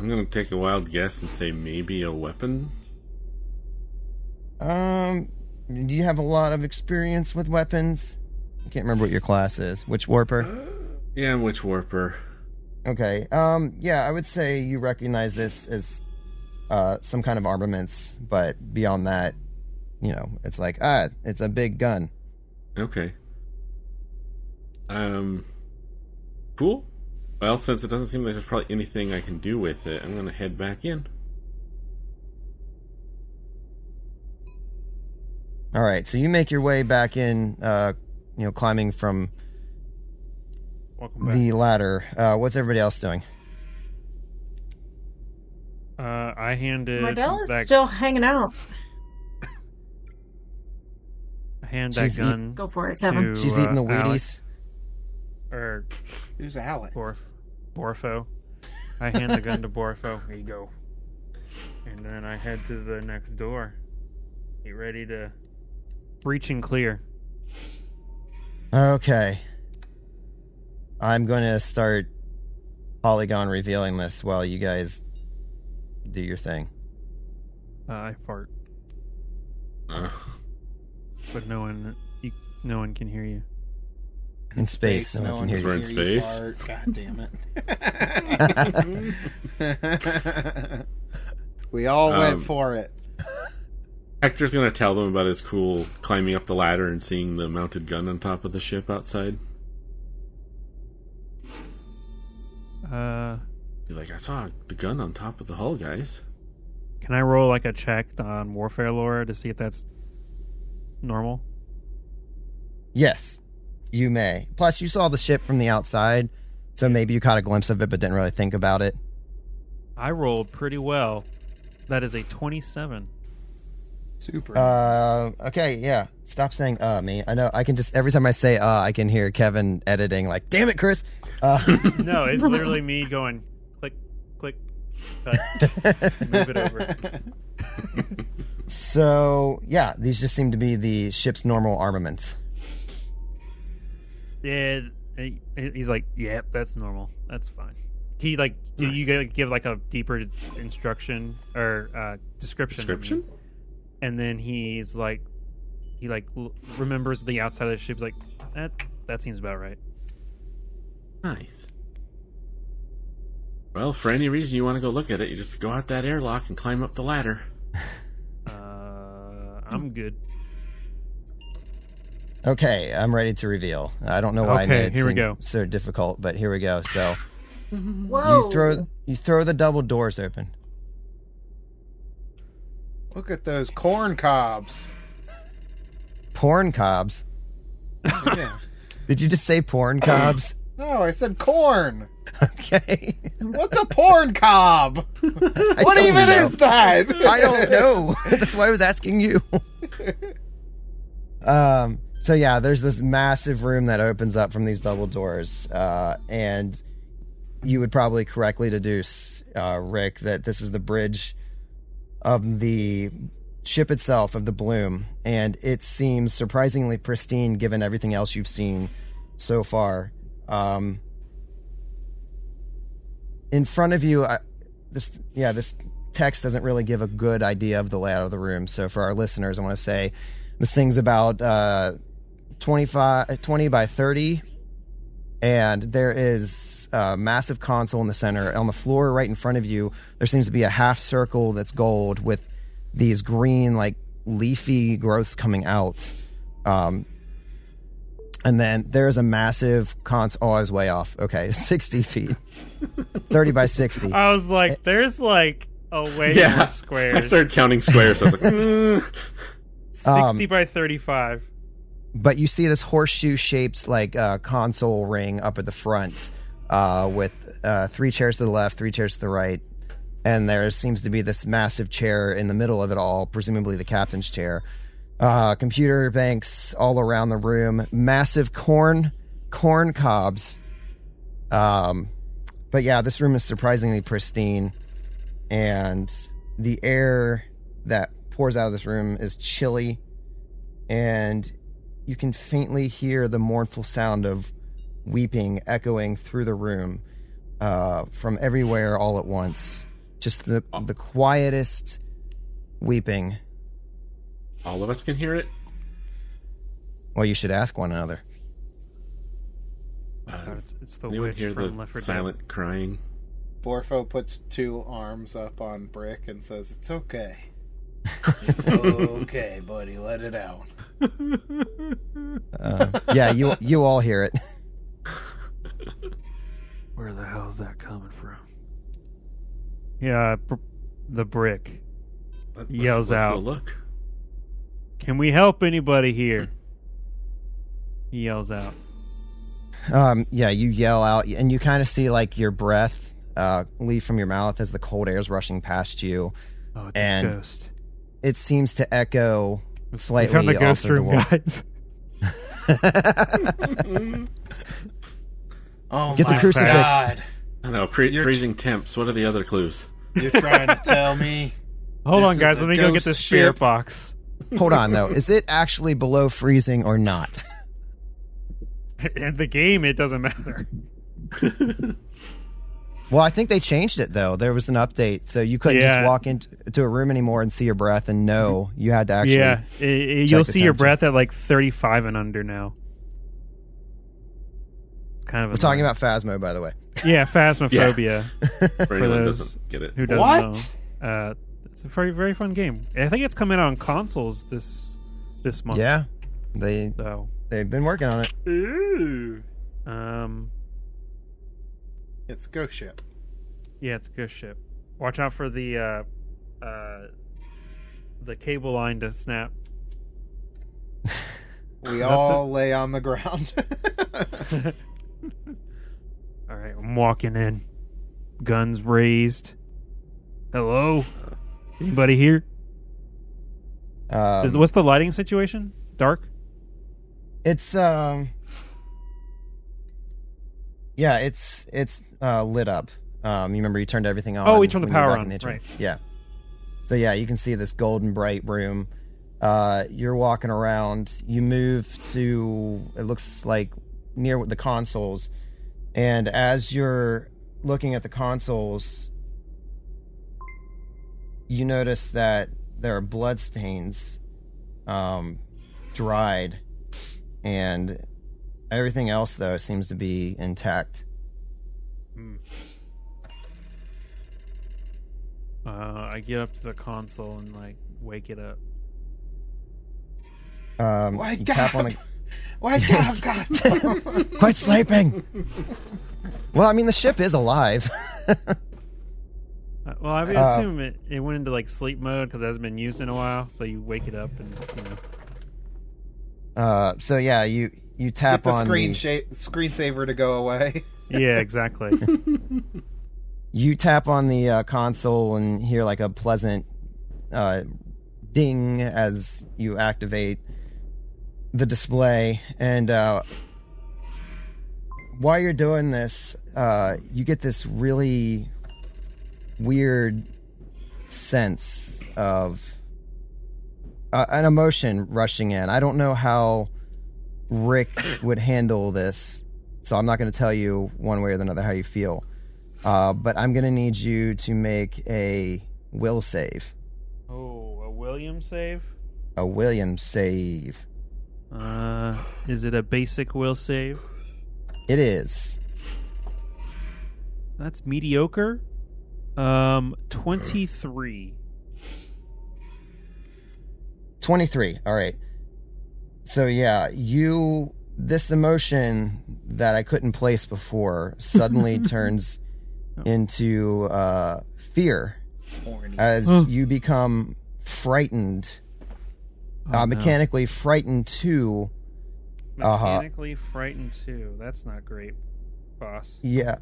gonna take a wild guess and say maybe a weapon. Do you have a lot of experience with weapons? I can't remember what your class is. Witch Warper? Yeah, I'm Witch Warper. Okay. Yeah, I would say you recognize this as some kind of armaments, but beyond that, it's like, it's a big gun. Okay. Cool. Well, since it doesn't seem like there's probably anything I can do with it, I'm gonna head back in. All right, so you make your way back in, climbing from Welcome back. the ladder. What's everybody else doing? I handed Mardell is that, still hanging out. I hand She's that gun Go for it, Kevin. to She's eating the Alex, Wheaties. or Who's Alex? Borfo. I hand the gun to Borfo. Here you go. And then I head to the next door. Get ready to breach and clear. Okay. I'm going to start Polygon revealing this while you guys do your thing. I fart, Uh, but no one can hear you. In space, no one can hear We're you. in space. fart. God damn it. We all went for it. Hector's gonna tell them about his cool climbing up the ladder and seeing the mounted gun on top of the ship outside. Be like, I saw the gun on top of the hull, guys. Can I roll like a check on warfare lore to see if that's normal? Yes. You may. Plus, you saw the ship from the outside, so maybe you caught a glimpse of it but didn't really think about it. I rolled pretty well. That is a 27. Super. Okay, yeah. Stop saying me. I know I can just every time I say I can hear Kevin editing like, "Damn it, Chris." No, it's literally me going click, click, cut, move it over. So, yeah, these just seem to be the ship's normal armaments. Yeah, he's like, "Yep, that's normal. That's fine." He like, do you give like a deeper instruction or description? Description? And then he's like, remembers the outside of the ship. He's like, that seems about right. Nice. Well, for any reason you want to go look at it, you just go out that airlock and climb up the ladder. I'm good. Okay, I'm ready to reveal. I don't know why I Okay, made it here we seem go. so difficult, but here we go. So Whoa. you throw the double doors open. Look at those corn cobs. Porn cobs. Yeah. Did you just say porn cobs? No, I said corn. Okay. What's a porn cob? What don't even know. is that? I don't know. That's why I was asking you. So yeah, there's this massive room that opens up from these double doors, and you would probably correctly deduce, Rick, that this is the bridge of the ship itself, of the Bloom, and it seems surprisingly pristine given everything else you've seen so far. In front of you, this text doesn't really give a good idea of the layout of the room. So for our listeners, I want to say this thing's about 20 by 30, and there is a massive console in the center. On the floor right in front of you, there seems to be a half circle that's gold with these green, like, leafy growths coming out. And then there's a massive console. Oh, I was way off. Okay, 60 feet. 30 by 60. I was like, there's like a way more squares. I started counting squares. I was like, 60 by 35. But you see this horseshoe-shaped, like, console ring up at the front, with 3 chairs to the left, 3 chairs to the right, and there seems to be this massive chair in the middle of it all, presumably the captain's chair. Computer banks all around the room, massive corn cobs. But yeah, this room is surprisingly pristine, and the air that pours out of this room is chilly, and you can faintly hear the mournful sound of weeping echoing through the room, from everywhere all at once. Just the quietest weeping. all of us can hear it? Well, you should ask one another. It's the Anyone witch hear from the Left 4 Dead. silent crying? Borfo puts 2 arms up on Brick and says, "It's okay. It's okay, buddy. Let it out." Yeah, you all hear it. Where the hell is that coming from? Yeah, the brick yells let's out. Go look. Can we help anybody here? He yells out. Yeah, you yell out, and you kind of see like your breath leave from your mouth as the cold air is rushing past you. Oh, it's And a ghost. It seems to echo We slightly found the off ghost of the room, walls. guys. Oh Get the my crucifix. God! I know, You're- freezing temps. What are the other clues? You're trying to tell me? Hold This on, guys. is a Let me go get ghost this spirit ship. box. Hold on, though. Is it actually below freezing or not? In the game, it doesn't matter. Well, I think they changed it, though. There was an update, so you couldn't just Yeah. walk into a room anymore and see your breath and know. You had to actually... Yeah, you'll the see your temperature. breath at like 35 and under now. It's kind of We're talking about Phasmo, by the way. yeah, phasmophobia. For anyone who those doesn't get it. Who doesn't What? know? It's a very very fun game. I think it's coming out on consoles this month. Yeah, they've been working on it. Ooh. It's Ghost Ship. Yeah, it's a good ship. Watch out for the cable line to snap. We all lay on the ground. All right, I'm walking in. Guns raised. Hello? Anybody here? What's the lighting situation? Dark? It's yeah, it's lit up. You remember you turned everything on. Oh, we turned the when you were power back on. in nature. Right. Yeah. So yeah, you can see this golden bright room. You're walking around. You move to, it looks like, near the consoles. And as you're looking at the consoles, you notice that there are blood stains, dried, and everything else, though, seems to be intact. I get up to the console and like wake it up. You tap on the... Wake up, God! Quite sleeping. Well, I mean, the ship is alive. Well, I would assume it went into like sleep mode because it hasn't been used in a while. So you wake it up and So yeah, you tap Get the on screensaver to go away. Yeah, exactly. You tap on the console and hear like a pleasant ding as you activate the display. And while you're doing this, you get this really weird sense of an emotion rushing in. I don't know how Rick would handle this, so I'm not going to tell you one way or another how you feel. But I'm going to need you to make a will save. Oh, a William save? A William save. Is it a basic will save? It is. That's mediocre. 23. 23. All right. So yeah, this emotion that I couldn't place before suddenly turns into fear as you become frightened. Mechanically frightened too. Mechanically frightened too. That's not great, boss. Yeah.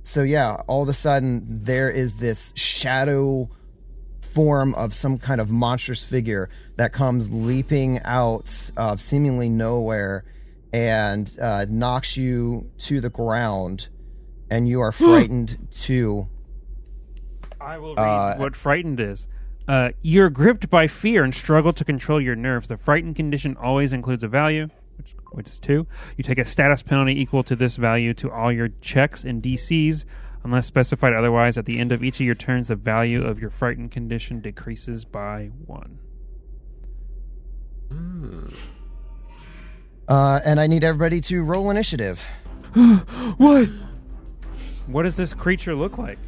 So yeah, all of a sudden there is this shadow form of some kind of monstrous figure that comes leaping out of seemingly nowhere and knocks you to the ground, and you are frightened too. I will read what frightened is. You're gripped by fear and struggle to control your nerves. The frightened condition always includes a value, which is 2. You take a status penalty equal to this value to all your checks and DCs, unless specified otherwise. At the end of each of your turns, the value of your frightened condition decreases by 1. And I need everybody to roll initiative. What? What does this creature look like?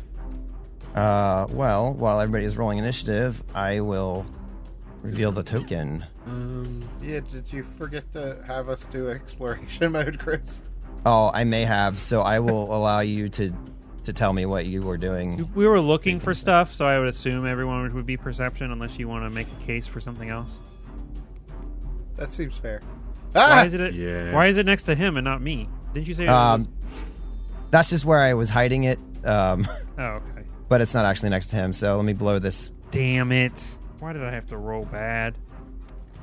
Well, while everybody is rolling initiative, I will reveal the token. Yeah, did you forget to have us do exploration mode, Chris? Oh, I may have, so I will allow you to tell me what you were doing. We were looking for stuff, so I would assume everyone would be perception unless you want to make a case for something else. That seems fair. Why is it next to him and not me? Didn't you say it was... That's just where I was hiding it. Oh, okay. But it's not actually next to him, so let me blow this. Damn it. Why did I have to roll bad?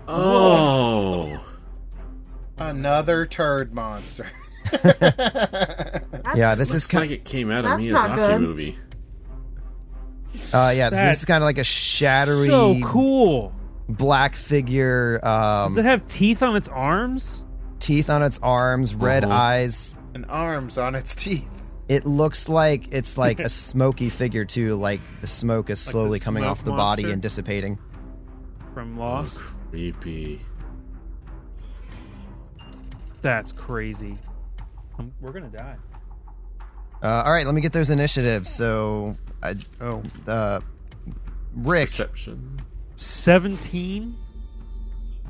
Oh. Another turd monster. Yeah, this Looks is like it came out of a That's not Miyazaki good. movie. yeah, this is kind of like a shattery, So cool. black figure. Does it have teeth on its arms? Teeth on its arms, red Uh-huh. eyes. And arms on its teeth. It looks like it's like a smoky figure too, like the smoke is Like the slowly coming smoke off the body monster? and dissipating. From Lost? Creepy. That's crazy. We're gonna die. All right, let me get those initiatives. So, Rick. Perception. 17.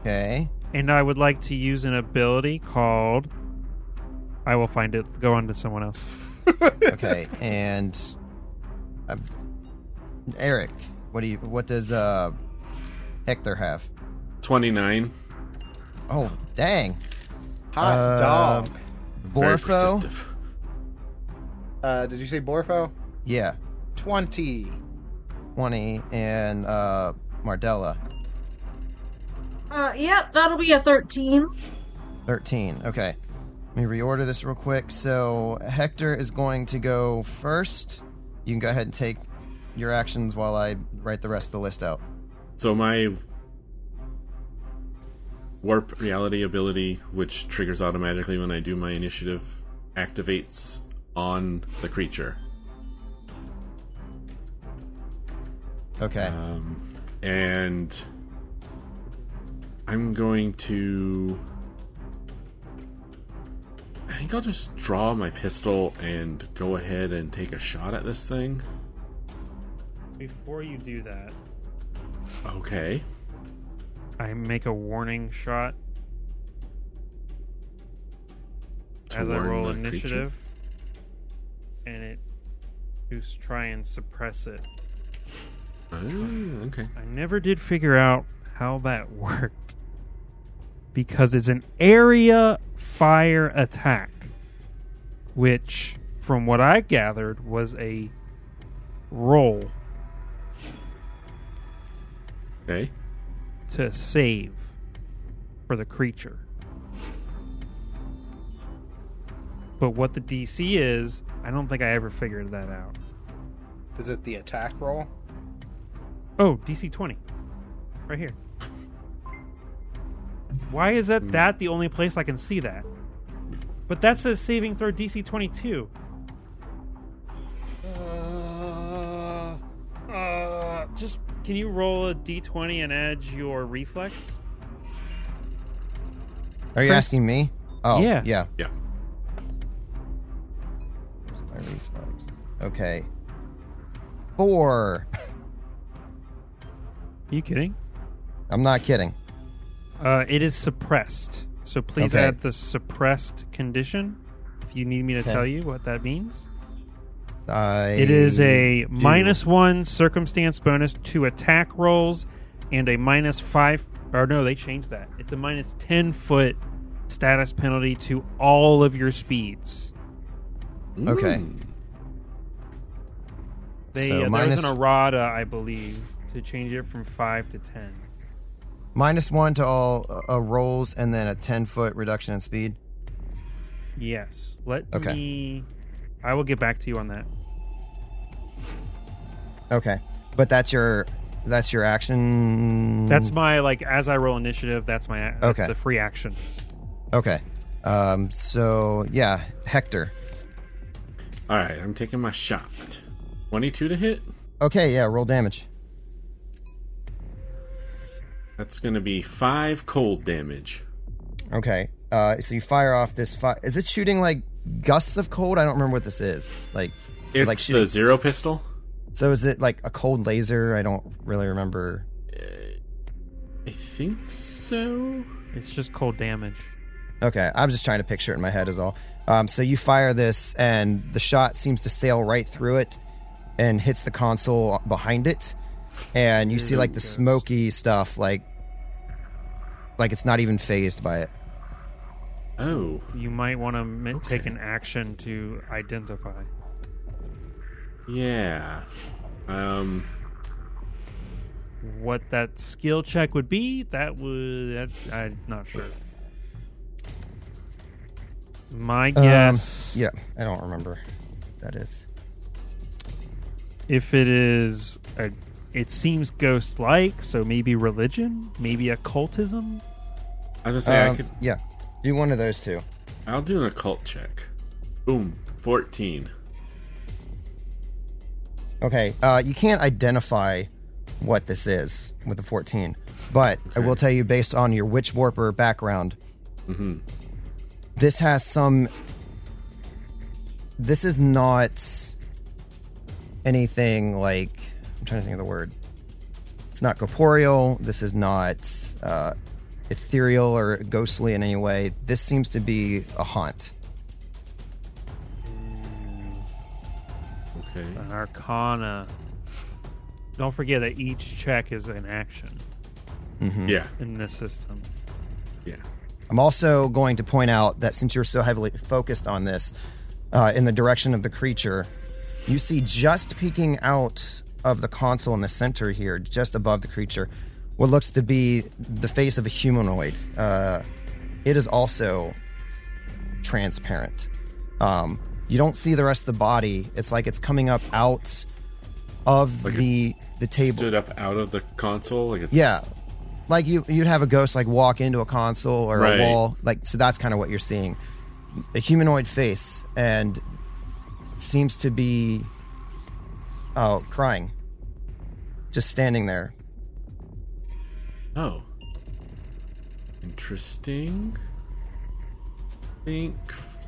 Okay. And I would like to use an ability called... I will find it. Go on to someone else. Okay, and Eric, what does Hector have? 29. Oh, dang. Hot dog. Very Borfo? perceptive. Did you say Borfo? Yeah. 20. 20. And Mardella. Yep, that'll be a 13. 13. Okay. Let me reorder this real quick. So Hector is going to go first. You can go ahead and take your actions while I write the rest of the list out. So my warp reality ability, which triggers automatically when I do my initiative, activates on the creature. Okay. And I'm going to... I think I'll just draw my pistol and go ahead and take a shot at this thing. Before you do that, Okay. I make a warning shot To as I warn roll the creature? initiative, and it to try and suppress it. Oh, okay. I never did figure out how that worked because it's an area fire attack, which, from what I gathered, was a roll Okay. to save for the creature. But what the DC is, I don't think I ever figured that out. Is it the attack roll? Oh, DC 20. Right here. Why is that the only place I can see that? But that says saving throw DC 22. Just can you roll a D20 and add your reflex? Are you Chris? asking me? Oh, Yeah. Yeah. Yeah. My reflex. Okay. 4. Are you kidding? I'm not kidding. It is suppressed. So please Okay. add the suppressed condition. If you need me to Okay. tell you what that means. I It is a do. -1 circumstance bonus to attack rolls and a -5. Or no, they changed that. It's a -10-foot status penalty to all of your speeds. Okay. Ooh. They, So there was minus- an errata, I believe, to change it from 5 to 10. -1 to all rolls and then a 10-foot reduction in speed. Yes. Let Okay. me... I will get back to you on that. Okay. But that's your action. That's my, as I roll initiative, that's Okay. a free action. Okay. So yeah, Hector. Alright, I'm taking my shot. 22 to hit? Okay, yeah, roll damage. That's going to be 5 cold damage. Okay. So you fire off this is it shooting like gusts of cold? I don't remember what this is. It's like the shooting. zero pistol. So is it like a cold laser? I don't really remember. I think so. It's just cold damage. Okay, I'm just trying to picture it in my head is all. So you fire this, and the shot seems to sail right through it and hits the console behind it, and you see like the smoky stuff, like it's not even phased by it. Oh. You might want to take Okay. an action to identify. Yeah. What that skill check would be, I'm not sure. My guess, Yeah, I don't remember what that is. if it is, it seems ghost-like, so maybe religion, maybe occultism. I was going to say, Yeah, do one of those two. I'll do an occult check. Boom. 14. Okay, you can't identify what this is with the 14, but I will tell you based on your Witch Warper background, this has some... This is not anything like... I'm trying to think of the word. It's not corporeal. This is not ethereal or ghostly in any way. This seems to be a haunt. Okay. An arcana. Don't forget that each check is an action Yeah. in this system. Yeah. I'm also going to point out that since you're so heavily focused on this, in the direction of the creature, you see just peeking out of the console in the center here, just above the creature, what looks to be the face of a humanoid. It is also transparent. You don't see the rest of the body. It's like it's coming up out of like the table. Stood up out of the console? Like it's... Yeah. Like you'd have a ghost like walk into a console or Right. a wall. Like, so that's kind of what you're seeing. A humanoid face, and seems to be crying. Just standing there. Oh. Interesting. I think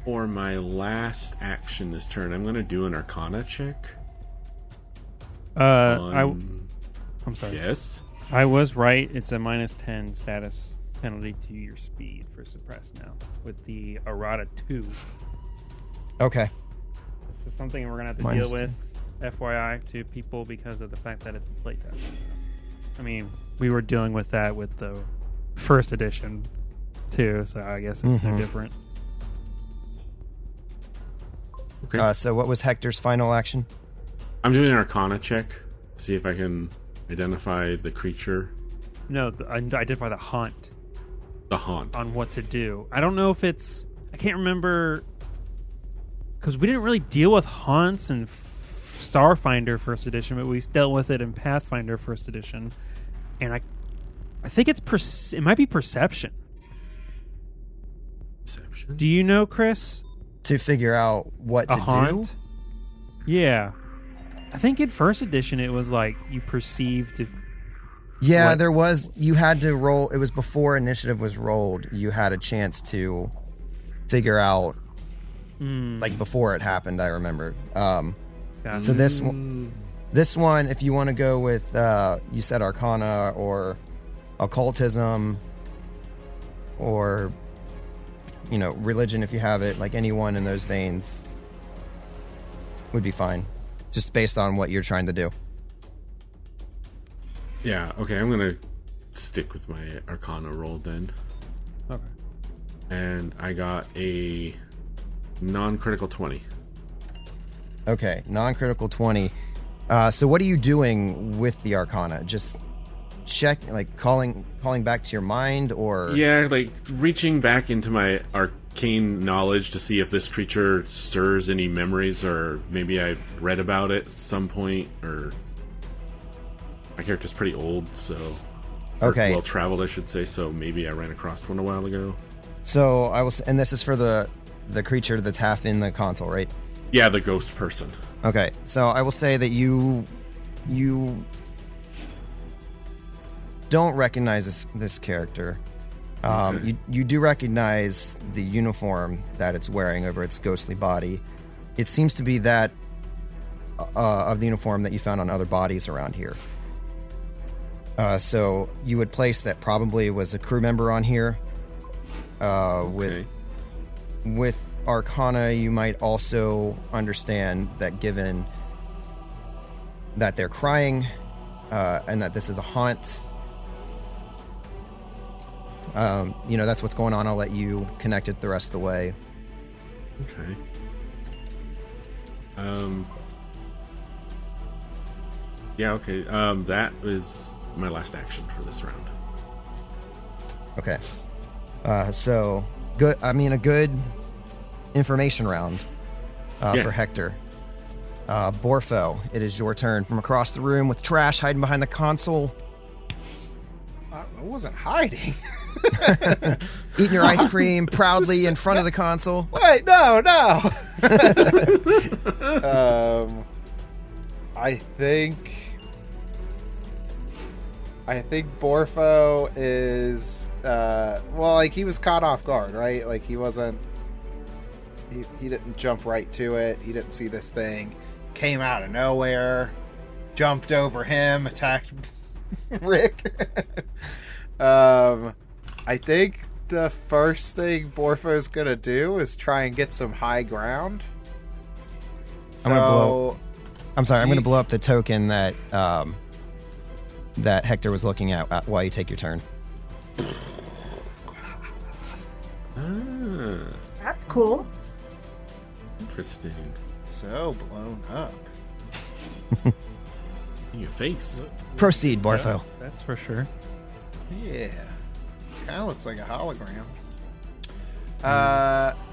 for my last action this turn, I'm going to do an Arcana check. I'm sorry. Yes? I was right. It's a -10 status penalty to your speed for suppress now with the errata 2. Okay. This is something we're gonna have to -10. deal with, FYI, to people because of the fact that it's a playtest. I mean, we were dealing with that with the first edition too, so I guess it's no different. Okay. So what was Hector's final action? I'm doing an Arcana check. See if I can identify the creature. No, I identify the haunt The haunt. on what to do. I don't know if it's... I can't remember... Because we didn't really deal with haunts in Starfinder first edition, but we dealt with it in Pathfinder first edition. And I think it's... it might be perception. Perception? Do you know, Chris? To figure out what A to haunt? do? Yeah. I think in first edition it was like you perceived... Yeah, What? there was. You had to roll. It was before initiative was rolled. You had a chance to figure out, like before it happened. I remember. Gotcha. So this one, if you want to go with, you said Arcana or occultism, or religion if you have it. Like anyone in those veins would be fine, just based on what you're trying to do. Yeah, okay, I'm gonna stick with my Arcana roll then. Okay. And I got a non-critical 20. Okay, non-critical 20. So what are you doing with the Arcana? Just calling back to your mind, or... Yeah, like reaching back into my arcane knowledge to see if this creature stirs any memories, or maybe I read about it at some point, or... My character's pretty old, so... Okay. Well-traveled, I should say, so maybe I ran across one a while ago. So I was, and this is for the creature that's half in the console, right? Yeah, the ghost person. Okay, so I will say that you don't recognize this character. Okay. You do recognize the uniform that it's wearing over its ghostly body. It seems to be that of the uniform that you found on other bodies around here. So you would place that probably was a crew member on here. Okay. With Arcana, you might also understand that given that they're crying, and that this is a haunt, that's what's going on. I'll let you connect it the rest of the way. Okay. Yeah, okay. That was my last action for this round. Okay. So good. I mean, a good information round for Hector. Borfo, it is your turn. From across the room with trash hiding behind the console. I wasn't hiding. Eating your ice cream proudly in front of the console. Wait, no. I think Borfo is he was caught off guard, right? Like he wasn't he didn't jump right to it. He didn't see this thing. Came out of nowhere, jumped over him, attacked Rick. I think the first thing Borfo's gonna do is try and get some high ground. I'm gonna blow up the token that that Hector was looking at while you take your turn. That's cool. Interesting. So blown up. In your face. Proceed, Borfo. That's for sure. Yeah. Kind of looks like a hologram.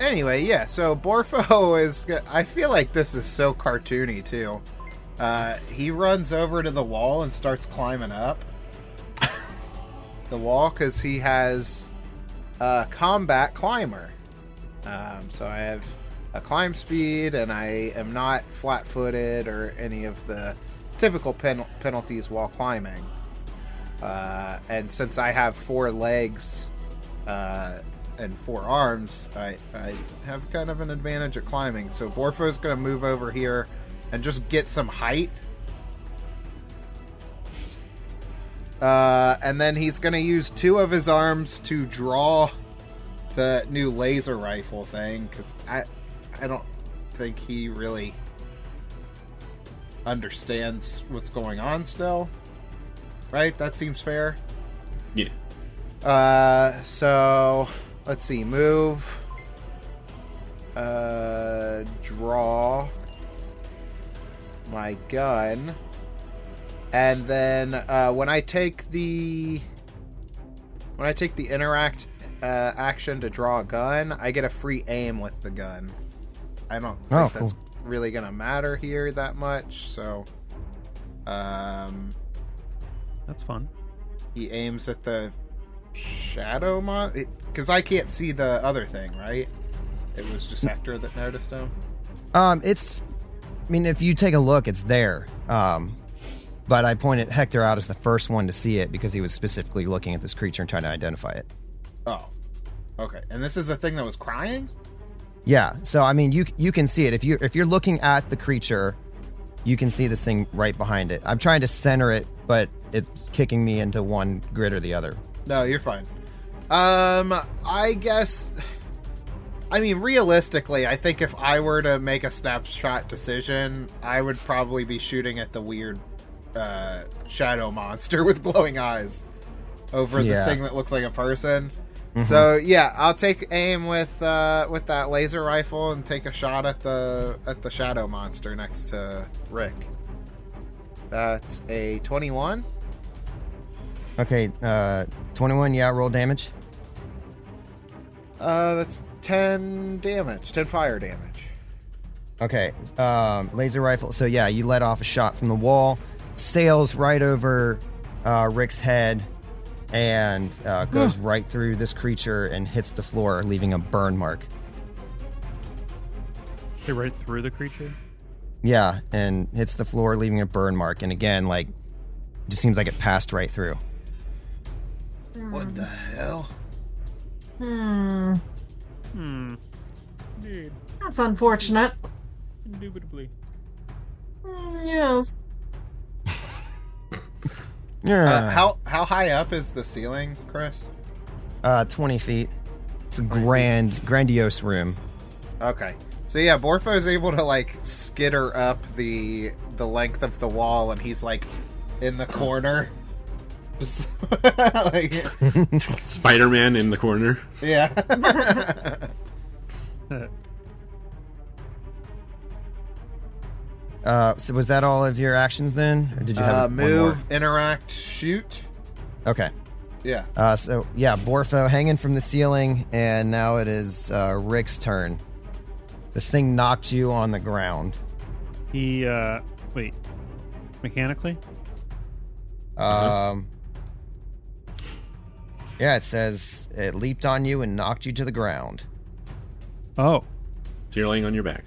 Anyway, yeah, so Borfo is... I feel like this is so cartoony, too. He runs over to the wall and starts climbing up the wall because he has a combat climber. So I have a climb speed, and I am not flat-footed or any of the typical penalties while climbing. And since I have 4 legs and 4 arms, I have kind of an advantage at climbing. So Borfo's going to move over here and just get some height. And then he's going to use 2 of his arms to draw the new laser rifle thing, because I don't think he really understands what's going on still. Right? That seems fair. Yeah. So let's see. Move. Draw my gun. And then when I take the interact action to draw a gun, I get a free aim with the gun. I don't think that's really gonna matter here that much. So, That's fun. he aims at the shadow because I can't see the other thing, right? It was just Hector that noticed him. If you take a look, it's there. But I pointed Hector out as the first one to see it because he was specifically looking at this creature and trying to identify it. Oh, okay. And this is the thing that was crying? Yeah. So you can see it if you're looking at the creature, you can see this thing right behind it. I'm trying to center it, but it's kicking me into one grid or the other. No, you're fine. I guess. Realistically, I think if I were to make a snapshot decision, I would probably be shooting at the weird shadow monster with glowing eyes over the thing that looks like a person. Mm-hmm. So yeah, I'll take aim with that laser rifle and take a shot at the shadow monster next to Rick. That's a 21. Okay, 21. Yeah, roll damage. That's 10 damage, 10 fire damage. Okay, laser rifle. So yeah, you let off a shot from the wall, sails right over Rick's head, and goes right through this creature and hits the floor, leaving a burn mark. Okay, right through the creature? Yeah, and hits the floor, leaving a burn mark. And again, just seems like it passed right through. What the hell? Indeed. That's unfortunate. Indubitably. Yes. Yeah. How high up is the ceiling, Chris? 20 feet. It's a grandiose room. Okay. So yeah, Borfo is able to skitter up the length of the wall, and he's in the corner. Just Spider-Man in the corner. Yeah. So was that all of your actions then? Or did you have move, one more? interact, shoot? Okay. Yeah. So yeah, Borfo hanging from the ceiling, and now it is Rick's turn. This thing knocked you on the ground. He, wait. Mechanically? Yeah, it says it leaped on you and knocked you to the ground. Oh. So you're laying on your back.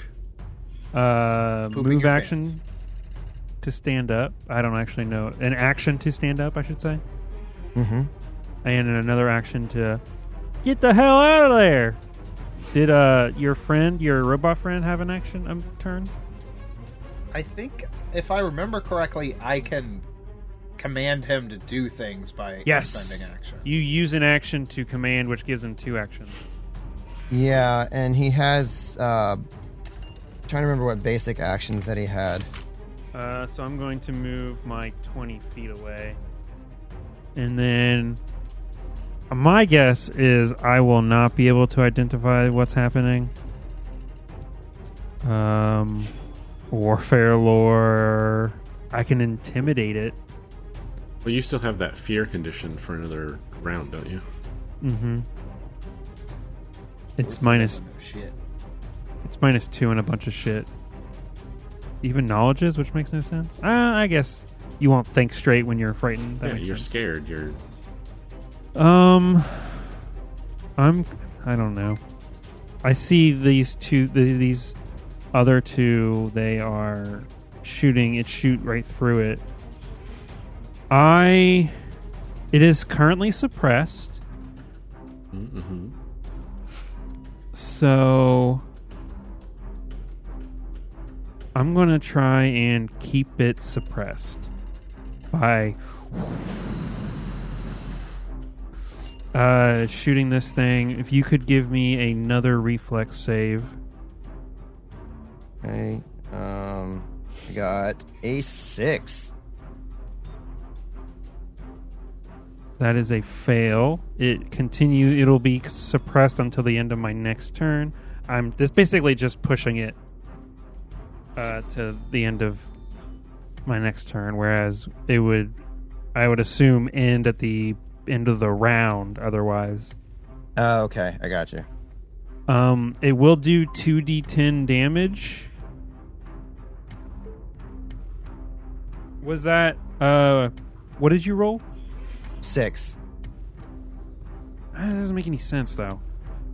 Pooping Move your action pants. to stand up. I don't actually know. An action to stand up, I should say. Mm-hmm. And another action to get the hell out of there. Did your robot friend, have an action turn? I think, if I remember correctly, I can command him to do things by spending action. You use an action to command, which gives him 2 actions. Yeah, and he has... trying to remember what basic actions that he had. So I'm going to move my 20 feet away. And then My guess is I will not be able to identify what's happening. Warfare lore. I can intimidate it. Well, you still have that fear condition for another round, don't you? Mm-hmm. It's minus. Shit. It's -2 and a bunch of shit. Even knowledges, which makes no sense. I guess you won't think straight when you're frightened. That makes you're sense. scared. You're. I don't know. I see these two. These other two. They are shooting. It shoot right through it. It is currently suppressed. Mm-hmm. So I'm going to try and keep it suppressed by shooting this thing. If you could give me another reflex save. Okay. I got a 6. That is a fail. It'll be suppressed until the end of my next turn. I'm just basically just pushing it to the end of my next turn, whereas I would assume end at the end of the round otherwise. Oh, okay. I got you. It will do 2d10 damage. Was that what did you roll? 6. That doesn't make any sense, though.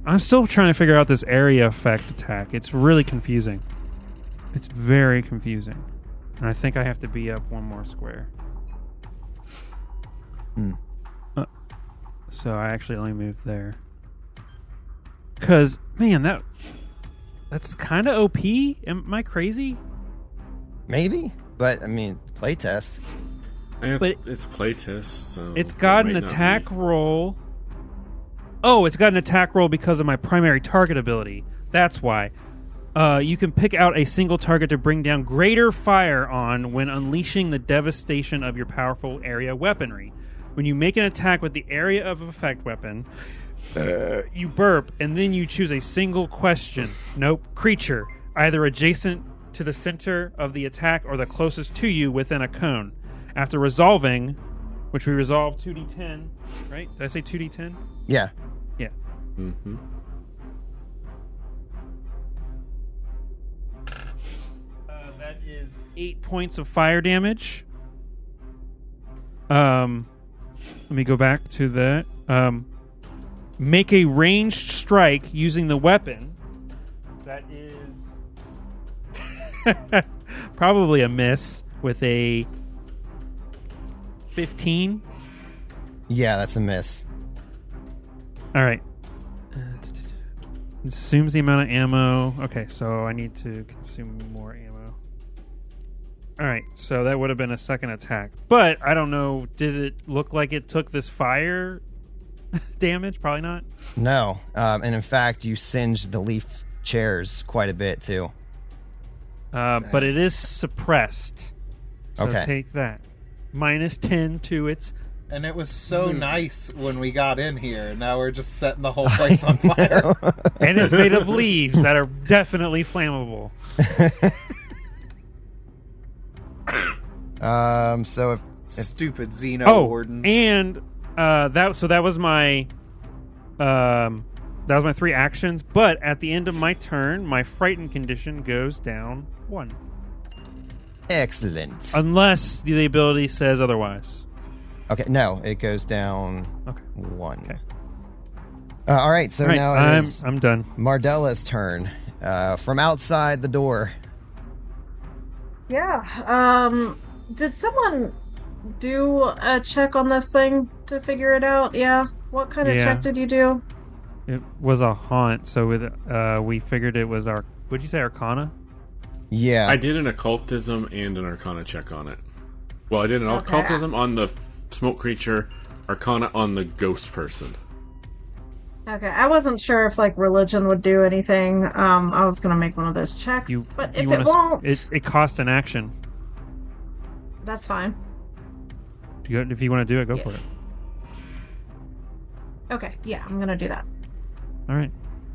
I'm still trying to figure out this area effect attack. It's really confusing. It's very confusing. And I think I have to be up one more square. So I actually only moved there. Because, man, that's kind of OP. Am I crazy? Maybe, but I mean, playtest. But it's playtest, so it's got an attack roll. Oh, it's got an attack roll because of my primary target ability. That's why. You can pick out a single target to bring down greater fire on when unleashing the devastation of your powerful area weaponry. When you make an attack with the area of effect weapon, you burp, and then you choose a single question. Nope. Creature, either adjacent to the center of the attack or the closest to you within a cone. After resolving, which we resolved 2d10, right? Did I say 2d10? Yeah. Yeah. Mm-hmm. That is 8 points of fire damage. Let me go back to that. Make a ranged strike using the weapon. That is probably a miss with a 15. Yeah, that's a miss. All right. Consumes the amount of ammo. Okay, so I need to consume more ammo. All right, so that would have been a second attack. But I don't know, did it look like it took this fire damage? Probably not. No, and in fact, you singed the leaf chairs quite a bit too. But it is suppressed. So Okay. take that. -10 to its... And it was so nice when we got in here. Now we're just setting the whole place on fire. And it's made of leaves that are definitely flammable. So if Stupid Xeno wardens. And that was my 3 actions, but at the end of my turn, my frightened condition goes down 1. excellent. Unless the ability says otherwise. Okay, no, it goes down Okay. 1. Okay. All right, so All right, now it is I'm done. Mardella's turn. From outside the door. Yeah. Did someone do a check on this thing to figure it out? Yeah. What kind of Yeah. check did you do? It was a haunt, so we figured it was our... Would you say Arcana? Yeah. I did an occultism and an arcana check on it. Well, I did an Okay. occultism on the smoke creature, arcana on the ghost person. Okay, I wasn't sure if like religion would do anything. I was gonna make one of those checks, but if it won't, it costs an action. that's fine. If you want to do it, go for it. Okay, yeah, I'm gonna do that. All right.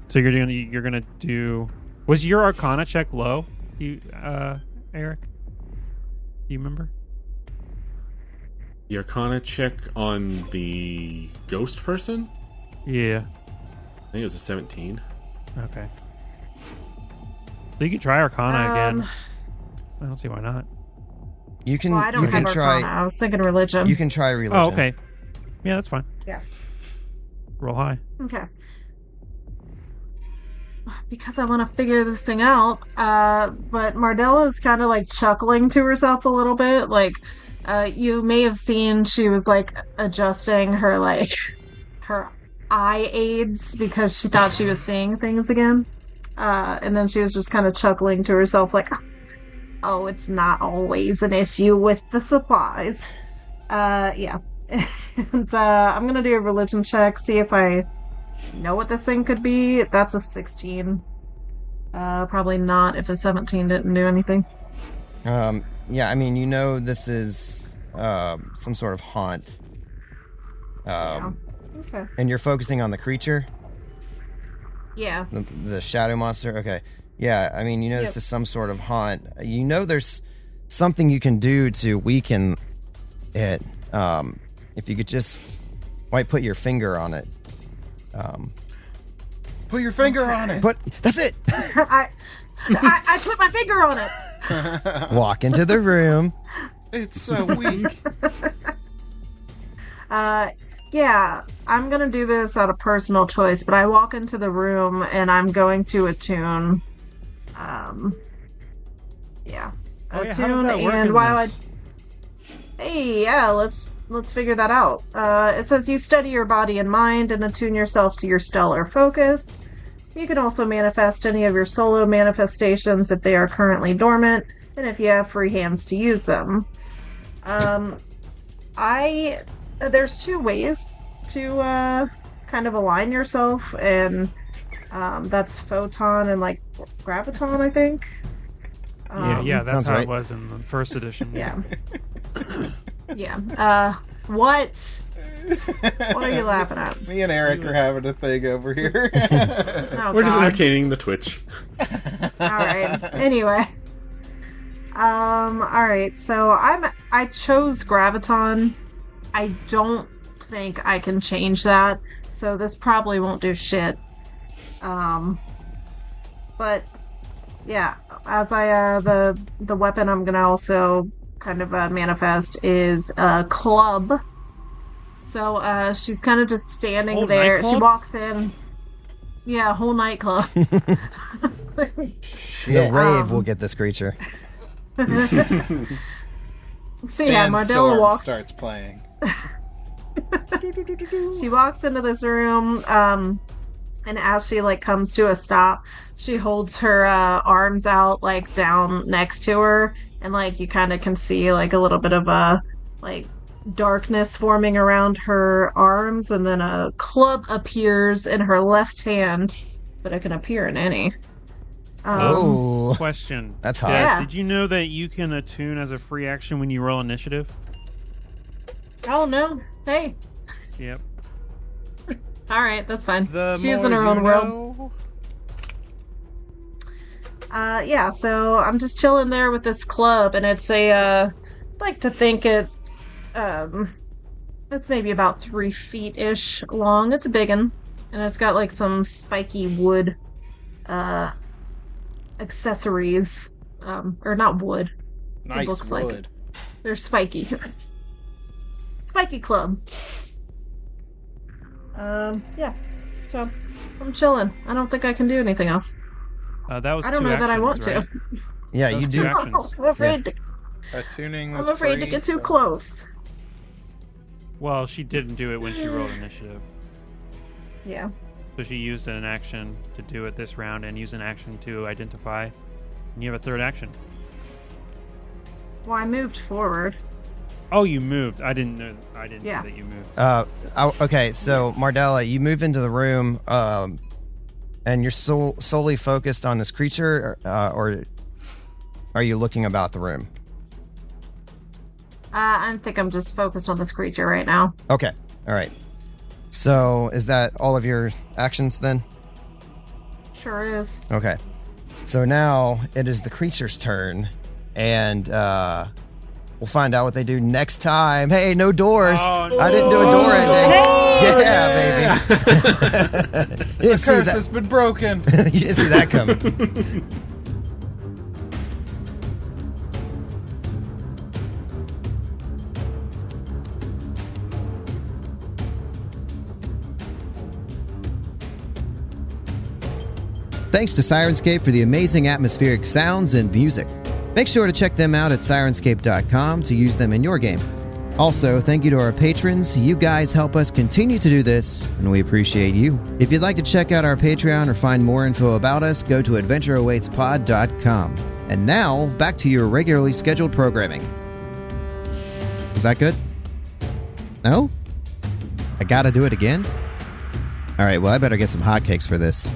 So you're gonna do. Was your Arcana check low? You, Eric? You remember? The Arcana check on the ghost person? Yeah. I think it was a 17. Okay. So you can try Arcana again. I don't see why not. You can. Well, I don't you have can Arcana. try. I was thinking religion. You can try religion. Oh, okay. Yeah, that's fine. Yeah. Roll high. Okay. Because I want to figure this thing out, but Mardella is kind of like chuckling to herself a little bit. Like, you may have seen she was like adjusting her like her eye aids because she thought she was seeing things again. And then she was just kind of chuckling to herself, like, "Oh, it's not always an issue with the supplies." Yeah. And I'm gonna do a religion check, see if I know what this thing could be. That's a 16. Probably not if the 17 didn't do anything. Yeah, I mean, you know, this is some sort of haunt. Yeah. Okay. And you're focusing on the creature, Yeah. the shadow monster. Okay. Yeah, I mean, you know, this is some sort of haunt. You know, there's something you can do to weaken it. If you could just put your finger on it. Put your finger on it. That's it. I put my finger on it. Walk into the room. It's so weak. Yeah, I'm gonna do this out of personal choice, but I walk into the room and I'm going to attune. Yeah, Oh, yeah, how does attune, that work and in while this? hey, yeah, let's figure that out. It says you study your body and mind and attune yourself to your stellar focus. You can also manifest any of your solo manifestations if they are currently dormant, and if you have free hands to use them. There's two ways to kind of align yourself, and that's photon and like graviton, I think. Yeah, that's sounds how right. it was in the first edition. Yeah. Yeah. What? What are you laughing at? Me and Eric are having a thing over here. Oh, We're just God. entertaining the Twitch. Alright. Anyway. Alright, so I chose graviton. I don't think I can change that, so this probably won't do shit. But yeah, as the weapon I'm gonna also kind of manifest is a club. So she's kind of just standing Whole there. She nightclub? walks in. Yeah, whole nightclub. The rave will get this creature. So yeah, Mardella Sandstorm walks. starts playing. She walks into this room, and as she like comes to a stop, she holds her arms out like down next to her, and like you kind of can see like a little bit of like darkness forming around her arms, and then a club appears in her left hand, but it can appear in any. Oh, Question. that's hot. Yeah. Did you know that you can attune as a free action when you roll initiative? Oh no! Hey, Yep. all right, that's fine. The She's more in her you own world. know. Yeah, so I'm just chilling there with this club, and it's I'd like to think it's maybe about 3 feet-ish long. It's a big one, and it's got like some spiky wood, accessories, or not wood. Nice looks like wood. They're spiky. Spiky club. Yeah. So I'm chilling. I don't think I can do anything else. That was I don't two know that I want actions, to. right? Yeah, Those you two do. actions. I'm afraid to. Attuning I'm was afraid to free, get too so- close. Well, she didn't do it when she rolled initiative. Yeah. So she used an action to do it this round and used an action to identify. And you have a third action. Well, I moved forward. Oh, you moved. I didn't know. I didn't Yeah. know that you moved. Okay, so Mardella, you move into the room, and you're solely focused on this creature, or are you looking about the room? I think I'm just focused on this creature right now. Okay, all right. So, is that all of your actions then? Sure is. Okay. So now it is the creature's turn, and we'll find out what they do next time. Hey, no doors. Oh, no. I didn't do a door ending. Yeah, baby. The curse has been broken. You didn't see that coming. Thanks to Sirenscape for the amazing atmospheric sounds and music. Make sure to check them out at Sirenscape.com to use them in your game. Also, thank you to our patrons. You guys help us continue to do this, and we appreciate you. If you'd like to check out our Patreon or find more info about us, go to AdventureAwaitsPod.com. And now, back to your regularly scheduled programming. Was that good? No? I gotta do it again? Alright, well, I better get some hotcakes for this.